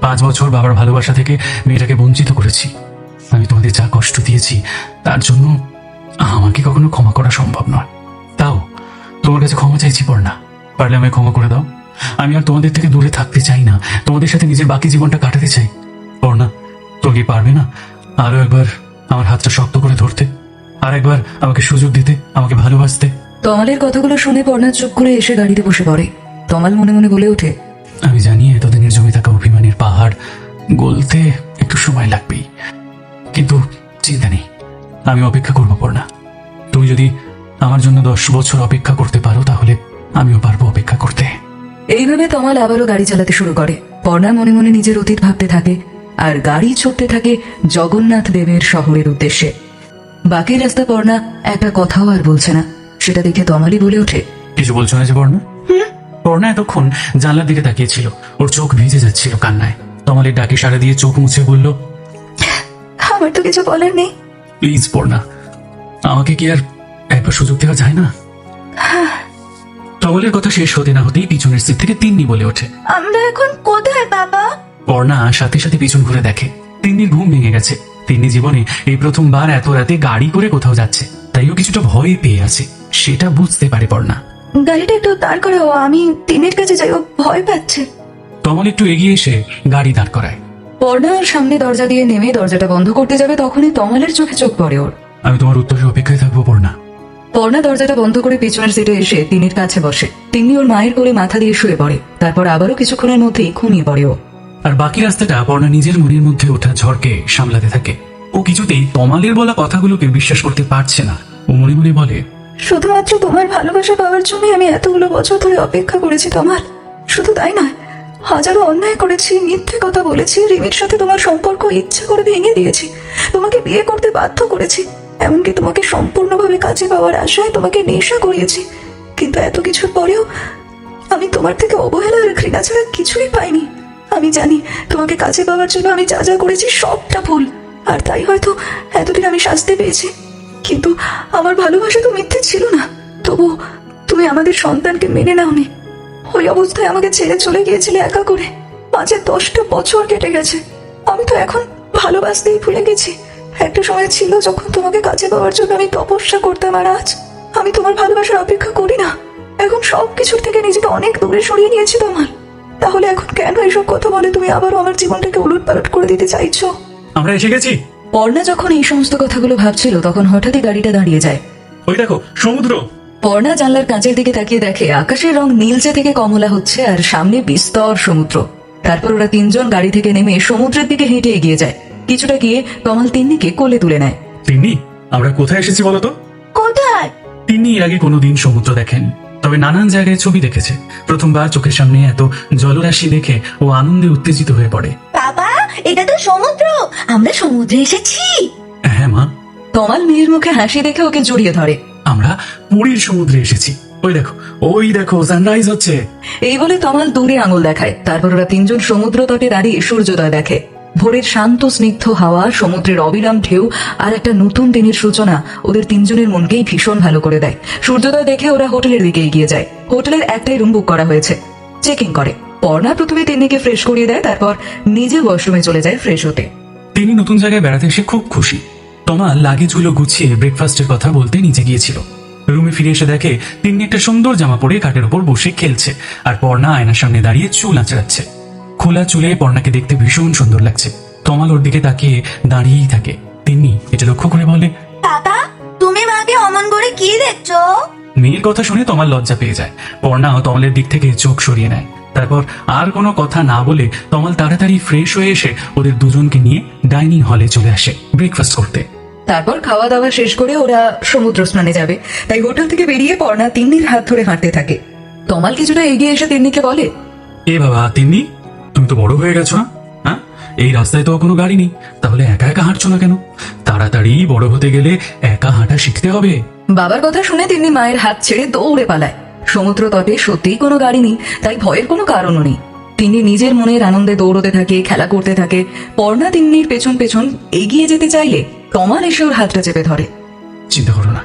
5 বছর বাবার ভালোবাসা থেকে মেয়েটাকে বঞ্চিত করেছি। আমি তোমাদের যা কষ্ট দিয়েছি তার জন্য আমাকে কখনো ক্ষমা করা সম্ভব নয়। তাও তোমার কাছে ক্ষমা চাইছি পর্ণা, পারলে আমায় ক্ষমা করে দাও। আমি আর তোমাদের থেকে দূরে থাকতে চাই না, তোমাদের সাথে নিজের বাকি জীবনটা কাটাতে চাই। পর্ণা, তুমি কি পারবে না আরো একবার আমার হাতটা শক্ত করে ধরতে, আর একবার আমাকে সুযোগ দিতে, আমাকে ভালোবাসতে? তমালের কথাগুলো শুনে পর্ণা চুপ করে এসে গাড়িতে বসে পড়ে। তমাল মনে মনে বলে ওঠে, আমি জানি এতদিনের জমে থাকা অভিমানের পাহাড় গলতে একটু সময় লাগবেই, কিন্তু চিন্তা নেই, আমি অপেক্ষা করবো পর্ণা। তুমি যদি আমার জন্য 10 বছর অপেক্ষা করতে পারো তাহলে আমিও পারবো অপেক্ষা করতে। এইভাবে তমাল আবারও গাড়ি চালাতে শুরু করে। পর্ণা মনে মনে নিজের অতীত ভাবতে থাকে, আর গাড়ি ছুটতে থাকে জগন্নাথ দেবের শহরের উদ্দেশ্যে। বাকি রাস্তা পর্ণা একটা কথাও আর বলছে না। সেটা দেখে তমালই বলে ওঠে, কিছু বলছো না যে পর্ণা? পর্ণা এতক্ষণ জানলার দিকে তাকিয়েছিল, ওর চোখ ভিজে যাচ্ছিল কান্নায়। তমালের ডাকে সাড়া দিয়ে চোখ মুছে বলল, আমার তো কিছু বলার নেই। প্লিজ পর্ণা, আমাকে কি আর একবার সুযোগ দেওয়া যায় না? তমালের কথা শেষ হতে না হতেই পিছনের সিট থেকে তিন্নি বলে ওঠে, আমরা এখন কোথায় বাবা? পর্ণা সাথে সাথে পিছন ঘুরে দেখে তিন্নির ঘুম ভেঙে গেছে। তিন্নি জীবনে এই প্রথমবার এত রাতে গাড়ি করে কোথাও যাচ্ছে, তাইও কিছুটা ভয় পেয়ে আছে, সেটা বুঝতে পারে পর্ণা। গাড়িটা একটু দাঁড় করে, আমি তিনের কাছে যাই, ও ভয় পাচ্ছে। তমাল একটু এগিয়ে এসে গাড়ি দাঁড় করায়। পর্ণা ওর সামনে দরজা দিয়ে নেমে দরজাটা বন্ধ করতে যাবে, তখনই তমালের চোখে চোখ পড়ে ওর। আমি তোমার উত্তরের অপেক্ষায় থাকবো পর্ণা। পর্ণা দরজাটা বন্ধ করে পিছনের সিটে এসে তিন্নির কাছে বসে। তিন্নি ওর মায়ের কোলে মাথা দিয়ে শুয়ে পড়ে। তারপর আবারও কিছুক্ষণের মধ্যেই ঘুমিয়ে পড়ে ও। আর বাকি রাস্তাটা পর্ণা নিজের মনের মধ্যে ওঠা ঝড়কে সামলাতে থাকে। ও কিছুতেই তমালের বলা কথাগুলোকে বিশ্বাস করতে পারছে না। ও মনে মনে বলে, শুধুমাত্র তোমার ভালোবাসা পাওয়ার জন্যই আমি এতগুলো বছর ধরে অপেক্ষা করেছি তমাল। শুধু তাই নয়, হাজারো অন্যায় করেছি, মিথ্যে কথা বলেছি, রিমির সাথে তোমার সম্পর্ক ইচ্ছা করে ভেঙে দিয়েছি, তোমাকে বিয়ে করতে বাধ্য করেছি, এমনকি তোমাকে সম্পূর্ণভাবে কাছে পাওয়ার আশায় তোমাকে নেশা করিয়েছি। কিন্তু এত কিছুর পরেও আমি তোমার থেকে অবহেলা আর ঘৃণা ছাড়া কিছুই পাইনি। আমি জানি তোমাকে কাছে পাওয়ার জন্য আমি যা যা করেছি সবটা ভুল, আর তাই হয়তো এতদিন আমি শাস্তি পেয়েছি। কিন্তু আমার ভালোবাসা তো মিথ্যে ছিল না। তবু তুমি আমাদের সন্তানকে মেনে নাওনি। ওই অবস্থায় আমাকে ছেড়ে চলে গিয়েছিলে একা করে। 5-10টা বছর কেটে গেছে, আমি তো এখন ভালোবাসতেই ভুলে গেছি। একটা সময় ছিল যখন তোমাকে কাছে পাওয়ার জন্য আমি তপস্যা করতাম, আর আজ আমি তোমার ভালোবাসার অপেক্ষা করি না। এখন সবকিছুর থেকে নিজেকে অনেক দূরে সরিয়ে নিয়েছি তোমার। তাহলে এখন কেন এসব কথা বলে তুমি আবারও আমার জীবনটাকে উলটপালট করে দিতে চাইছো? আমরা এসে গেছি। পর্ণা যখন এই সমস্ত কথাগুলো ভাবছিল তখন হঠাৎই গাড়িটা দাঁড়িয়ে যায়। ওই দেখো সমুদ্র। পর্ণা জানলার কাঁচের দিকে তাকিয়ে দেখে আকাশের রং নীলচে থেকে কমলা হচ্ছে, আর সামনে বিস্তর সমুদ্র। তারপর ওরা তিনজন গাড়ি থেকে নেমে সমুদ্রের দিকে হেঁটে এগিয়ে যায়। কিছুটা গিয়ে তমাল তিন্নিকে কোলে তুলে নেয়। তিন্নি, আমরা কোথায় এসেছি বলতো? কোথায়? তিন্নি এর আগে কোনোদিন সমুদ্র দেখেন, তবে নানান জায়গায় ছবি দেখেছে। প্রথমবার চোখের সামনে এত জলরাশি দেখে ও আনন্দে উত্তেজিত হয়ে পড়ে। বাবা, এটা তো সমুদ্র, আমরা সমুদ্রে এসেছি। হ্যাঁ মা। তমাল মেয়ের মুখে হাসি দেখে ওকে জড়িয়ে ধরে। আমরা পুরীর সমুদ্রে এসেছি। ওই দেখো সানরাইজ হচ্ছে। এই বলে তমাল দূরে আঙুল দেখায়। তারপর ওরা তিনজন সমুদ্র তটে দাঁড়িয়ে সূর্যোদয় দেখে। ভোরের শান্ত স্নিগ্ধ হাওয়া, সমুদ্রের অবিরাম ঢেউ আর একটা নতুন দিনের সূচনা ওদের তিনজনের মনকেই ভীষণ ভালো করে দেয়। সূর্যোদয় দেখে ওরা হোটেলের দিকে এগিয়ে যায়। হোটেলের একটাই রুম বুক করা হয়েছে। চেকিং করে। পর্ণা প্রথমে তিন্নিকে ফ্রেশ করিয়ে দেয়, তারপর নিজে ওয়াশরুমে চলে যায় ফ্রেশ হতে। তিনি নতুন জায়গায় বেড়াতে এসে খুব খুশি। তমাল লাগেজগুলো গুছিয়ে ব্রেকফাস্টের কথা বলতে নিচে গিয়েছিল। রুমে ফিরে এসে দেখে তিন্নি একটা সুন্দর জামা পরে খাটের উপর বসে খেলছে, আর পর্ণা আয়নার সামনে দাঁড়িয়ে চুল আঁচড়াচ্ছে। খোলা চুলে পর্ণাকে দেখতে ভীষণ সুন্দর লাগছে। তমাল ওর দিকে তাকিয়ে দাঁড়িয়েই থাকে। তিন্নি এটা লক্ষ্য করে বলে, দাদা, তুমি মাকে অমন করে কি দেখছো? মেয়ের কথা শুনে তমাল লজ্জা পেয়ে যায়। পর্ণাও তমালের দিক থেকে চোখ সরিয়ে নেয়। তারপর আর কোনো কথা না বলে তমাল তাড়াতাড়ি ফ্রেশ হয়ে এসে ওদের দুজনকে নিয়ে ডাইনিং হলে চলে আসে ব্রেকফাস্ট করতে। তারপর খাওয়া দাওয়া শেষ করে ওরা সমুদ্র স্নানে যাবে, তাই হোটেল থেকে বেরিয়ে পর্ণা তিন্নির হাত ধরে হাঁটতে থাকে। তমাল কিছুটা এগিয়ে এসে তিন্নিকে বলে, এ বাবা তিন্নি, তুমি তো বড় হয়ে গেছো না? হ্যাঁ, এই রাস্তায় তো কোনো গাড়ি নেই, তাহলে একা একা হাঁটছো না কেন? তাড়াতাড়ি বড় হতে গেলে একা হাঁটা শিখতে হবে। বাবার কথা শুনে তিন্নি মায়ের হাত ছেড়ে দৌড়ে পালায়। সমুদ্র তটে সত্যিই কোনো গাড়ি নেই, তাই ভয়ের কোনো কারণও নেই। তিনি নিজের মনের আনন্দে দৌড়তে থাকে, খেলা করতে থাকে। পর্ণা তিন্নির পেছন পেছন এগিয়ে যেতে চাইলে তমাল এসে ওর হাতটা চেপে ধরে। চিন্তা করো না,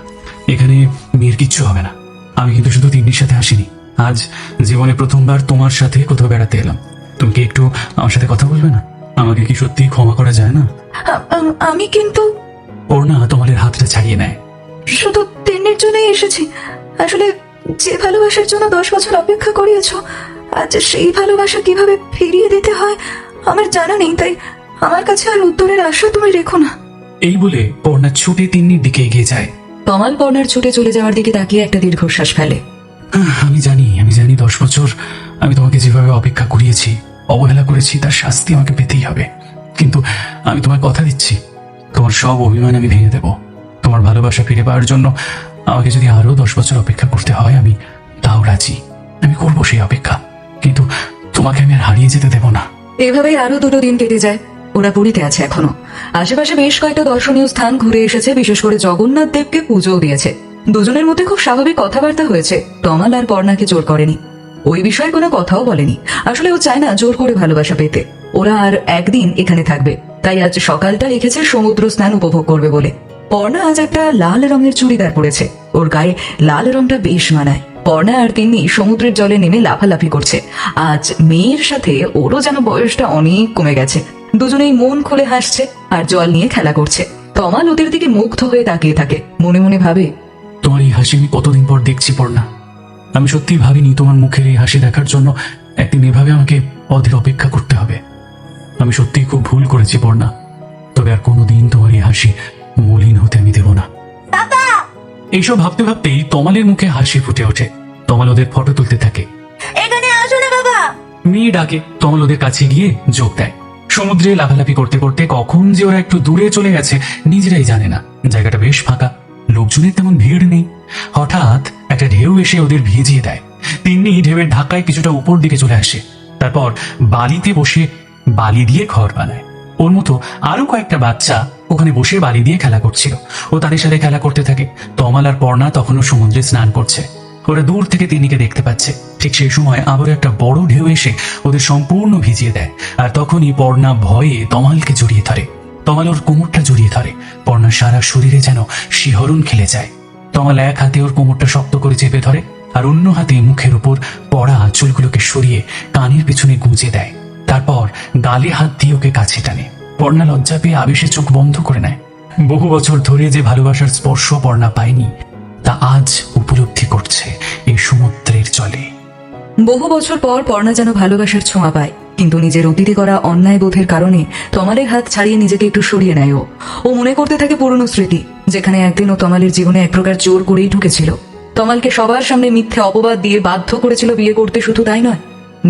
এখানে মেয়ের কিচ্ছু হবে না। আমি কিন্তু শুধু তিন্নির সাথে আসিনি, আজ জীবনে প্রথমবার তোমার সাথে কোথাও বেড়াতে এলাম। তুমি কি একটু আমার সাথে কথা বলবে না? আমাকে কি সত্যি ক্ষমা করা যায় না? আমি কিন্তু পর্ণা তোমালের হাতটা ছাড়িয়ে নেয়। শুধু তিন্নির জন্যই এসেছি। আসলে যে ভালোবাসার জন্য 10 বছর অপেক্ষা করিয়েছো, আজ সেই ভালোবাসা কিভাবে ফিরিয়ে দিতে হয় আমার জানা নেই, তাই আমার কাছে আর উত্তরের আশা তুমি রেখো না। এই বলে পর্ণা ছুটে তিন্নির দিকে এগিয়ে যায়। তমাল পর্ণার ছুটে চলে যাওয়ার দিকে তাকিয়ে একটা দীর্ঘশ্বাস ফেলে। আমি জানি 10 বছর আমি তোমাকে যেভাবে অপেক্ষা করিয়েছি, অবহেলা করেছি, তার শাস্তি আমাকে পেতেই হবে। কিন্তু আমি তোমায় কথা দিচ্ছি, তোমার সব অভিমান আমি ভেঙে দেব। তোমার ভালোবাসা ফিরে পাওয়ার জন্য আমাকে যদি আরো 10 বছর অপেক্ষা করতে হয়, আমি তাও রাজি। আমি করবো সেই অপেক্ষা, কিন্তু তোমাকে আমি আর হারিয়ে যেতে দেব না। এভাবেই আরো 2 দিন কেটে যায়। ওরা পুরীতে আছে এখনো। আশেপাশে বেশ কয়েকটা দর্শনীয় স্থান ঘুরে এসেছে, বিশেষ করে জগন্নাথ দেবকে পুজোও দিয়েছে। দুজনের মধ্যে খুব স্বাভাবিক কথাবার্তা হয়েছে। তমাল আর পর্ণাকে জোর করেনি, ওই বিষয়ে কোনো কথাও বলেনি। আসলে ও চায় না জোর করে ভালোবাসা পেতে। ওরা আর একদিন এখানে থাকবে, তাই আজ সকালটা রেখেছে সমুদ্র স্নান উপভোগ করবে বলে। পর্ণা আজ একটা লাল রঙের চুড়িদার পরেছে, ওর গায়ে লাল রংটা বেশ মানায়। পর্ণা আর তিন্নি সমুদ্রের জলে নেমে লাফালাফি করছে। আজ মেয়ের সাথে ওরও যেন বয়সটা অনেক কমে গেছে। দুজনেই মন খুলে হাসছে আর জল নিয়ে খেলা করছে। তমাল ওদের দিকে মুগ্ধ হয়ে তাকিয়ে থাকে, মনে মনে ভাবে, তোমার এই হাসি আমি কতদিন পর দেখছি পর্ণা। আমি সত্যিই ভাবিনি তোমার মুখের এই হাসি দেখার জন্য একদিন এভাবে আমাকে অধীর অপেক্ষা করতে হবে। আমি সত্যিই খুব ভুল করেছি পর্ণা, তবে আর কোনোদিন তোমার এই হাসি মলিন হতে আমি দেব না। এইসব ভাবতে ভাবতেই তমালের মুখে হাসি ফুটে ওঠে। তমাল ওদের ফটো তুলতে থাকে। এখানে আসো না বাবা। মেয়ে ডাকে, তমাল ওদের কাছে গিয়ে যোগ দেয়। সমুদ্রে লাফালাফি করতে করতে কখন যে ওরা একটু দূরে চলে গেছে নিজেরাই জানে না। জায়গাটা বেশ ফাঁকা, লোকজনের তেমন ভিড় নেই। হঠাৎ একটা ঢেউ এসে ওদের ভিজিয়ে দেয়। তিন্নি ঢেউয়ের ধাক্কায় কিছুটা উপর দিকে চলে আসে। তারপর বালিতে বসে বালি দিয়ে ঘর বানায়। ওর মতো আরো কয়েকটা বাচ্চা ওখানে বসে বালি দিয়ে খেলা করছিল। ও তাদের সাথে খেলা করতে থাকে। তমাল আর পর্ণা তখনও সমুদ্রে স্নান করছে। ওরা দূর থেকে তিন্নিকে দেখতে পাচ্ছে। ঠিক সেই সময় আবার একটা বড় ঢেউ এসে ওদের সম্পূর্ণ ভিজিয়ে দেয়। আর তখনই পর্ণা ভয়ে তমালকে জড়িয়ে ধরে। তমাল ওর কোমরটা জড়িয়ে ধরে। পর্ণার সারা শরীরে যেন শিহরণ খেলে যায়। তমাল এক হাতে ওর কোমরটা শক্ত করে চেপে ধরে, আর অন্য হাতে মুখের উপর পড়া চুলগুলোকে সরিয়ে কানের পেছনে গুঁজে দেয়। তারপর গালে হাত দিয়ে ওকে কাছে টানে। পর্ণা লজ্জা পেয়ে আবেশে চোখ বন্ধ করে নেয়। বহু বছর ধরে যে ভালোবাসার স্পর্শ পর্ণা পায়নি, তা আজ উপলব্ধি করছে এই সমুদ্রের জলে। বহু বছর পর পর্ণা যেন ভালোবাসার ছোঁয়া পায়, কিন্তু নিজের অতীতে করা অন্যায় বোধের কারণে তমালের হাত ছাড়িয়ে নিজেকে একটু সরিয়ে নেয়। ও মনে করতে থাকে পুরনো স্মৃতি, যেখানে একদিন ও তমালের জীবনে এক প্রকার জোর করেই ঢুকেছিল। তমালকে সবার সামনে মিথ্যে অপবাদ দিয়ে বাধ্য করেছিল বিয়ে করতে। শুধু তাই নয়,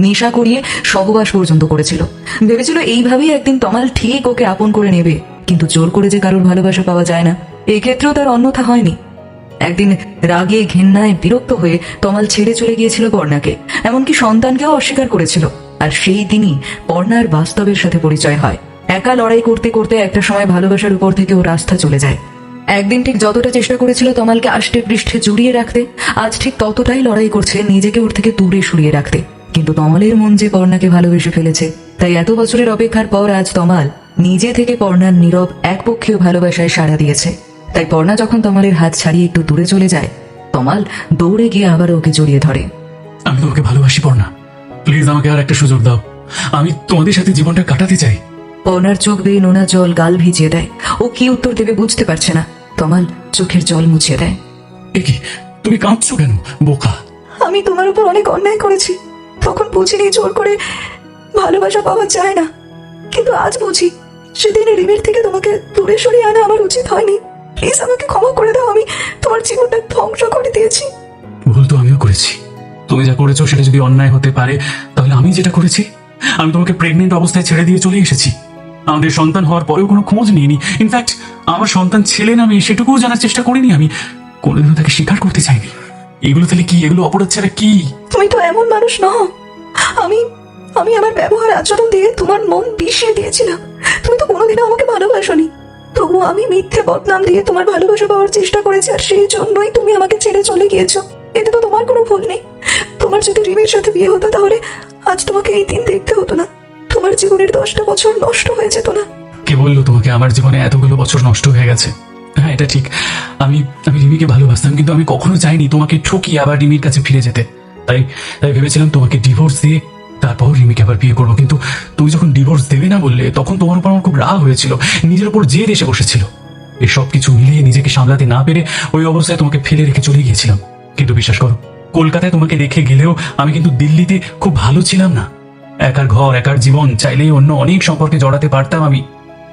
নেশা করিয়ে সহবাস পর্যন্ত করেছিল। ভেবেছিল এইভাবেই একদিন তমাল ঠিক ওকে আপন করে নেবে, কিন্তু জোর করে যে কারোর ভালোবাসা পাওয়া যায় না, এই ক্ষেত্রেও তার অন্যথা হয়নি। একদিন রাগে ঘেন্নায় বিরক্ত হয়ে তমাল ছেড়ে চলে গিয়েছিল পর্ণাকে, এমনকি সন্তানকেও অস্বীকার করেছিল। আর সেই দিনই পর্ণার বাস্তবের সাথে পরিচয় হয়। একা লড়াই করতে করতে একটা সময় ভালোবাসার উপর থেকে ওর আস্থা চলে যায়। একদিন ঠিক যতটা চেষ্টা করেছিল তমালকে আষ্টে পৃষ্ঠে জড়িয়ে রাখতে, আজ ঠিক ততটাই লড়াই করছে নিজেকে ওর থেকে দূরে সরিয়ে রাখতে। কিন্তু তমালের মন যে পর্ণাকে ভালোবেসে ফেলেছে, তাই এত বছরের অপেক্ষার পর আজ তমাল নিজে থেকে পর্ণার নীরব একপক্ষীয় ভালোবাসায় সাড়া দিয়েছে। তাই পর্ণা যখন তমালের হাত ছাড়িয়ে একটু দূরে চলে যায়, তমাল দৌড়ে গিয়ে আবার ওকে জড়িয়ে ধরে। আমি তোমাকে ভালোবাসি পর্ণা, প্লিজ আমাকে আর একটা সুযোগ দাও। আমি তোমাদের সাথে জীবনটা কাটাতে চাই। পর্ণার চোখ বেয়ে নোনা জল গাল ভিজিয়ে দেয়। ও কি উত্তর দেবে বুঝতে পারছে না। তমাল চোখের জল মুছিয়ে দেয়। এ কি, তুমি কাঁদছো কেন বোকা? আমি তোমার উপর অনেক অন্যায় করেছি, তখন বুঝিনি জোর করে ভালোবাসা পাওয়া যায় না, কিন্তু আজ বুঝি সেদিন রিমির থেকে তোমাকে দূরে সরিয়ে আনা আমার উচিত হয়নি। প্লিজ আমাকে ক্ষমা করে দাও, আমি তোমার জীবনটা ধ্বংস করে দিয়েছি। ভুল তো আমিও করেছি। তুমি যা করেছো সেটা যদি অন্যায় হতে পারে, তাহলে আমি যেটা করেছি, আমি তোমাকে প্রেগনেন্ট অবস্থায় ছেড়ে দিয়ে চলে এসেছি। আমাদের সন্তান হওয়ার পরেও কোনো খোঁজ নিইনি। ইনফ্যাক্ট আমার সন্তান ছেলে না মেয়ে সেটুকুও জানার চেষ্টা করিনি। আমি কোনোদিনও তাকে স্বীকার করতে চাইনি। এগুলো তাহলে কি? এগুলো অপরাধ ছাড়া কি? তুমি তো এমন মানুষ নও। আমি আমি আমার ব্যবহার আচরণ দিয়ে তোমার মন বিষিয়ে দিয়েছিলাম। তুমি তো কোনোদিনও আমাকে ভালোবাসোনি, তবু আমি মিথ্যে বদনাম দিয়ে তোমার ভালোবাসা পাওয়ার চেষ্টা করেছি, আর সেই জন্যই তুমি আমাকে ছেড়ে চলে গিয়েছো। এতে তো তোমার কোনো ভুল নেই। তোমার যদি রিমির সাথে বিয়ে হতো তাহলে আজ তোমাকে এই দিন দেখতে হতো না। তোমার জীবনের 10টা বছর নষ্ট হয়ে যেত না। কে বললো তোমাকে আমার জীবনে এতগুলো বছর নষ্ট হয়ে গেছে? হ্যাঁ, এটা ঠিক, আমি আমি রিমিকে ভালোবাসতাম, কিন্তু আমি কখনো চাইনি তোমাকে ঠকিয়ে আবার রিমির কাছে ফিরে যেতে। তাই তাই ভেবেছিলাম তোমাকে ডিভোর্স দিয়ে তারপর রিমিকে আবার বিয়ে করবো। কিন্তু তুমি যখন ডিভোর্স দেবে না বললে, তখন তোমার উপর আমার খুব রাগ হয়েছিল, নিজের উপর জেদ এসে বসেছিল। এসব কিছু মিলিয়ে নিজেকে সামলাতে না পেরে ওই অবস্থায় তোমাকে ফেলে রেখে চলে গিয়েছিলাম। কিন্তু বিশ্বাস করো, কলকাতায় তোমাকে রেখে গেলেও আমি কিন্তু দিল্লিতে খুব ভালো ছিলাম না। একার ঘর, একার জীবন, চাইলেই অন্য অনেক সম্পর্কে জড়াতে পারতাম। আমি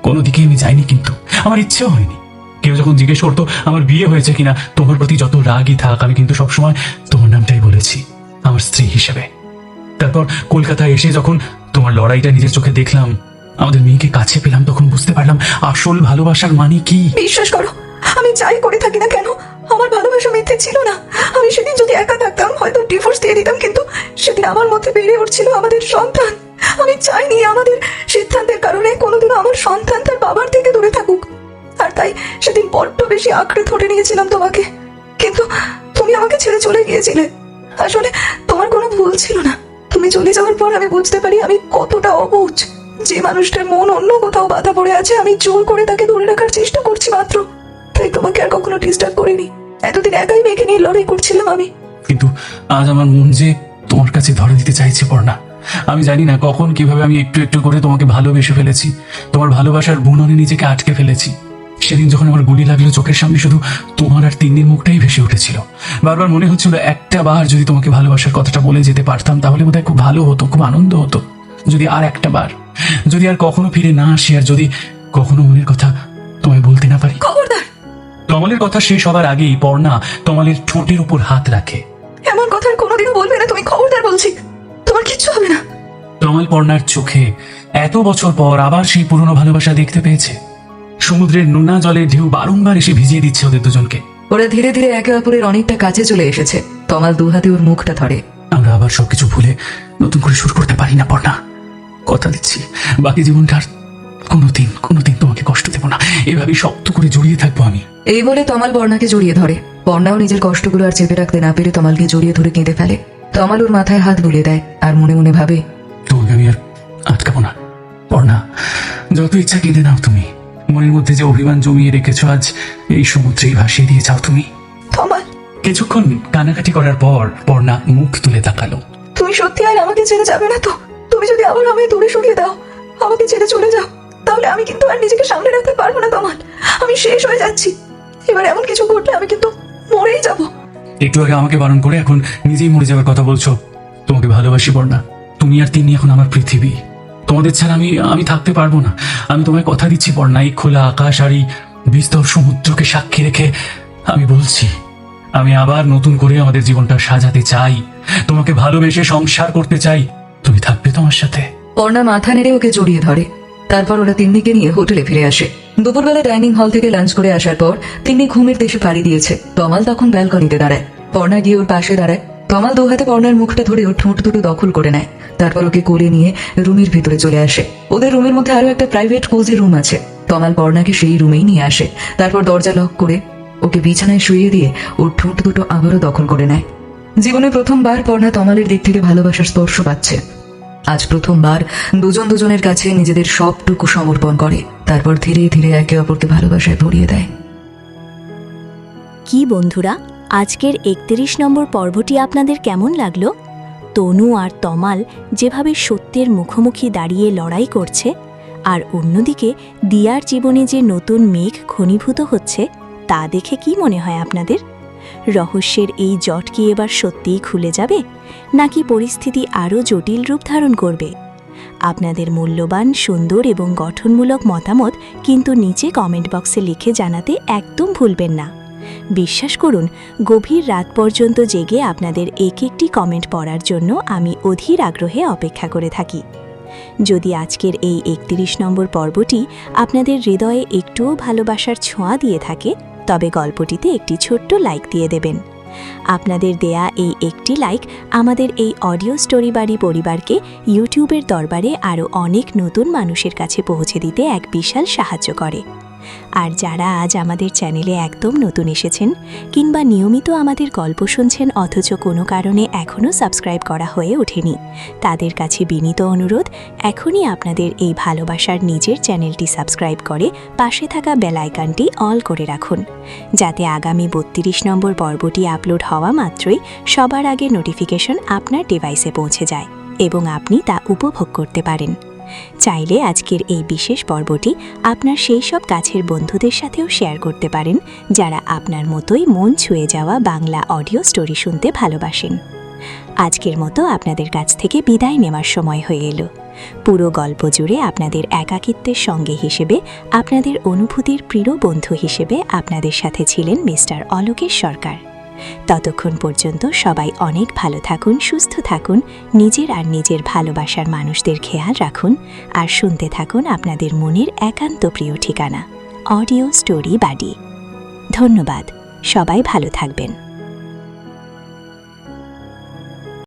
কোনো দিকেই আমি যাইনি, কিন্তু আমার ইচ্ছেও হয়নি। কেউ যখন জিজ্ঞেস করতো আমার বিয়ে হয়েছে কিনা, তোমার প্রতি যত রাগই থাক, আমি কিন্তু সবসময় তোমার নামটাই বলেছি আমার স্ত্রী হিসেবে। তারপর কলকাতায় এসে যখন তোমার লড়াইটা নিজের চোখে দেখলাম, আমাদের মেয়েকে কাছে পেলাম, তখন বুঝতে পারলাম আসল ভালোবাসার মানে কি। বিশ্বাস করো, আমি যাই করে থাকি না কেন, আমার ভালোবাসা মিথ্যে ছিল না। আমি সেদিন যদি একা থাকতাম হয়তো ডিভোর্স দিয়ে দিতাম, কিন্তু সেদিন আমার মধ্যে বেড়ে উঠছিল আমাদের সন্তান। আমি চাইনি আমাদের সিদ্ধান্তের কারণে কোনোদিনও আমার সন্তান তার বাবার থেকে দূরে থাকুক। আর তাই সেদিন বড্ড বেশি আঁকড়ে ধরে নিয়েছিলাম তোমাকে, কিন্তু তুমি আমাকে ছেড়ে চলে গিয়েছিলে। আসলে তোমার কোনো ভুল ছিল না। তুমি চলে যাওয়ার পর আমি বুঝতে পারি আমি কতটা অবুঝ। যে মানুষটার মন অন্য কোথাও বাধা পড়ে আছে, আমি জোর করে তাকে ধরে রাখার চেষ্টা করছি মাত্র। তাই তোমাকে আর কখনো ডিস্টার্ব করিনি। এতদিন একাই মেয়েকে নিয়ে লড়াই করছিলাম আমি। কিন্তু আজ আমার মন যে তোমার কাছে ধরে দিতে চাইছে পড়না। আমি জানি না কখন কিভাবে আমি একটু একটু করে তোমাকে ভালোবেসে ফেলেছি, তোমার ভালোবাসার বুননে নিজেকে আটকে ফেলেছি। সেদিন যখন আমার গুলি লাগলো, চোখের সামনে শুধু তোমার আর তিন্নির মুখটাই ভেসে উঠেছিল। বারবার মনে হচ্ছিল একটা বার যদি তোমাকে ভালোবাসার কথাটা বলে যেতে পারতাম, তাহলে বোধহয় খুব ভালো হতো, খুব আনন্দ হতো। যদি আর একটা বার, যদি আর কখনো ফিরে না আসি, আর যদি কখনো মনের কথা তোমায় বলতে না পারি। খবরদার! তমালের কথা শেষ হবার আগেই পর্ণা তমালের ঠোঁটের উপর হাত রাখে। এমন কথা আর কোনোদিনও বলবে না তুমি। খবরদার বলছি, তোমার কিচ্ছু হবে না। তমাল পর্ণার চোখে এত বছর পর আবার সেই পুরনো ভালোবাসা দেখতে পেয়েছে। সমুদ্রের নোনা জলে ঢেউ বারংবার এসে ভিজিয়ে দিচ্ছে ওদের দুজনকে। ওরা ধীরে ধীরে একে অপরের অনেকটা কাছে চলে এসেছে। তমাল দু হাতে ওর মুখটা ধরে। আমরা আবার সবকিছু ভুলে নতুন করে শুরু করতে পারি না পর্ণা? কথা দিচ্ছি, বাকি জীবনটা আর কোনোদিন তোমাকে কষ্ট দেব না। এভাবেই শক্ত করে জড়িয়ে থাকবো আমি। এই বলে তমাল পর্ণাকে জড়িয়ে ধরে। পর্ণাও নিজের কষ্টগুলো আর চেপে রাখতে না পেরে তমালকে জড়িয়ে ধরে কেঁদে ফেলে। তমাল ওর মাথায় হাত বুলিয়ে দেয় আর মনে মনে ভাবে, তোমাকে আমি আর আটকাবো না পর্ণা। যত ইচ্ছা কেঁদে নাও তুমি। মনের মধ্যে যে অভিমান জমিয়ে রেখেছো, আজ এই সমুদ্রেই ভাসিয়ে দিয়ে যাও তুমি। তমাল! কিছুক্ষণ কানাকাটি করার পর পর্ণা মুখ তুলে তাকালো। তুমি সত্যি আর আমাকে ছেড়ে যাবে না তো? তুমি যদি আবার আমায় দূরে সরিয়ে দাও, আমাকে ছেড়ে চলে যাও, তাহলে আমি কিন্তু আর নিজেকে সামনে রাখতে পারবো না তমাল। আমি শেষ হয়ে যাচ্ছি। এবার এমন কিছু ঘটলে আমি কিন্তু মরেই যাব। একটু আগে আমাকে বারণ করে এখন নিজেই মরে যাওয়ার কথা বলছো। তোমাকে ভালোবাসি পর্ণা। তুমি আর তিনি এখন আমার পৃথিবী। তোমাদের ছাড়া আমি থাকতে পারবো না। আমি তোমায় কথা দিচ্ছি পর্ণা, এই খোলা আকাশ আর এই বিস্তর সমুদ্রকে সাক্ষী রেখে আমি বলছি, আমি আবার নতুন করে আমাদের জীবনটা সাজাতে চাই। তোমাকে ভালোবেসে সংসার করতে চাই। তুমি থাকবে তোমার সাথে? পর্ণা মাথা নেড়ে ওকে জড়িয়ে ধরে। তারপর ওরা তিন্নিকে নিয়ে হোটেলে ফিরে আসে। দুপুরবেলা ডাইনিং হল থেকে লাঞ্চ করে আসার পর তিন্নি ঘুমের দেশে পাড়ি দিয়েছে। তমাল তখন ব্যালকনিতে দাঁড়ায়। পর্ণা গিয়ে ওর পাশে দাঁড়ায়। তমাল দু হাতে পর্ণার মুখটা ধরে ওর ঠোঁট দুটো দখল করে নেয়। তারপর ওকে কোলে নিয়ে রুমের ভিতরে চলে আসে। ওদের রুমের মধ্যে আরো একটা প্রাইভেট কোজি রুম আছে। তমাল পর্ণাকে সেই রুমেই নিয়ে আসে। তারপর দরজা লক করে ওকে বিছানায় শুইয়ে দিয়ে ওর ঠোঁট দুটো আবারও দখল করে নেয়। জীবনে প্রথমবার পর্ণা তমালের দিক থেকে ভালোবাসার স্পর্শ পাচ্ছে। আজ প্রথমবার দুজন দুজনের কাছে নিজেদের সবটুকু সমর্পণ করে। তারপর ধীরে ধীরে একে অপরকে ভালোবাসায় ভরিয়ে দেয়। কি বন্ধুরা, আজকের 31 নম্বর পর্বটি আপনাদের কেমন লাগলো? তনু আর তমাল যেভাবে সত্যের মুখোমুখি দাঁড়িয়ে লড়াই করছে, আর অন্যদিকে দিয়ার জীবনে যে নতুন মেঘ ঘনীভূত হচ্ছে, তা দেখে কি মনে হয় আপনাদের? রহস্যের এই জট কি এবার সত্যিই খুলে যাবে, নাকি পরিস্থিতি আরও জটিল রূপ ধারণ করবে? আপনাদের মূল্যবান, সুন্দর এবং গঠনমূলক মতামত কিন্তু নিচে কমেন্ট বক্সে লিখে জানাতে একদম ভুলবেন না। বিশ্বাস করুন, গভীর রাত পর্যন্ত জেগে আপনাদের একটি কমেন্ট পড়ার জন্য আমি অধীর আগ্রহে অপেক্ষা করে থাকি। যদি আজকের এই 31 নম্বর পর্বটি আপনাদের হৃদয়ে একটুও ভালোবাসার ছোঁয়া দিয়ে থাকে, তবে গল্পটিতে একটি ছোট্ট লাইক দিয়ে দেবেন। আপনাদের দেয়া এই একটি লাইক আমাদের এই অডিও স্টোরি বাড়ি পরিবারকে ইউটিউবের দরবারে আরও অনেক নতুন মানুষের কাছে পৌঁছে দিতে এক বিশাল সাহায্য করে। আর যারা আজ আমাদের চ্যানেলে একদম নতুন এসেছেন, কিংবা নিয়মিত আমাদের গল্প শুনছেন অথচ কোনো কারণে এখনও সাবস্ক্রাইব করা হয়ে ওঠেনি, তাদের কাছে বিনীত অনুরোধ, এখনই আপনাদের এই ভালোবাসার নিজের চ্যানেলটি সাবস্ক্রাইব করে পাশে থাকা বেল আইকনটি অল করে রাখুন, যাতে আগামী 32 নম্বর পর্বটি আপলোড হওয়া মাত্রই সবার আগে নোটিফিকেশন আপনার ডিভাইসে পৌঁছে যায় এবং আপনি তা উপভোগ করতে পারেন। চাইলে আজকের এই বিশেষ পর্বটি আপনার সেই সব কাছের বন্ধুদের সাথেও শেয়ার করতে পারেন, যারা আপনার মতোই মন ছুঁয়ে যাওয়া বাংলা অডিও স্টোরি শুনতে ভালোবাসেন। আজকের মতো আপনাদের কাছ থেকে বিদায় নেওয়ার সময় হয়ে এলো। পুরো গল্প জুড়ে আপনাদের একাকিত্বের সঙ্গে হিসেবে, আপনাদের অনুভূতির প্রিয় বন্ধু হিসেবে আপনাদের সাথে ছিলেন মিস্টার অলোকেশ সরকার। ততক্ষণ পর্যন্ত সবাই অনেক ভালো থাকুন, সুস্থ থাকুন, নিজের আর নিজের ভালোবাসার মানুষদের খেয়াল রাখুন, আর শুনতে থাকুন আপনাদের মনের একান্ত প্রিয় ঠিকানা অডিও স্টোরি বাড়ি। ধন্যবাদ, সবাই ভালো থাকবেন।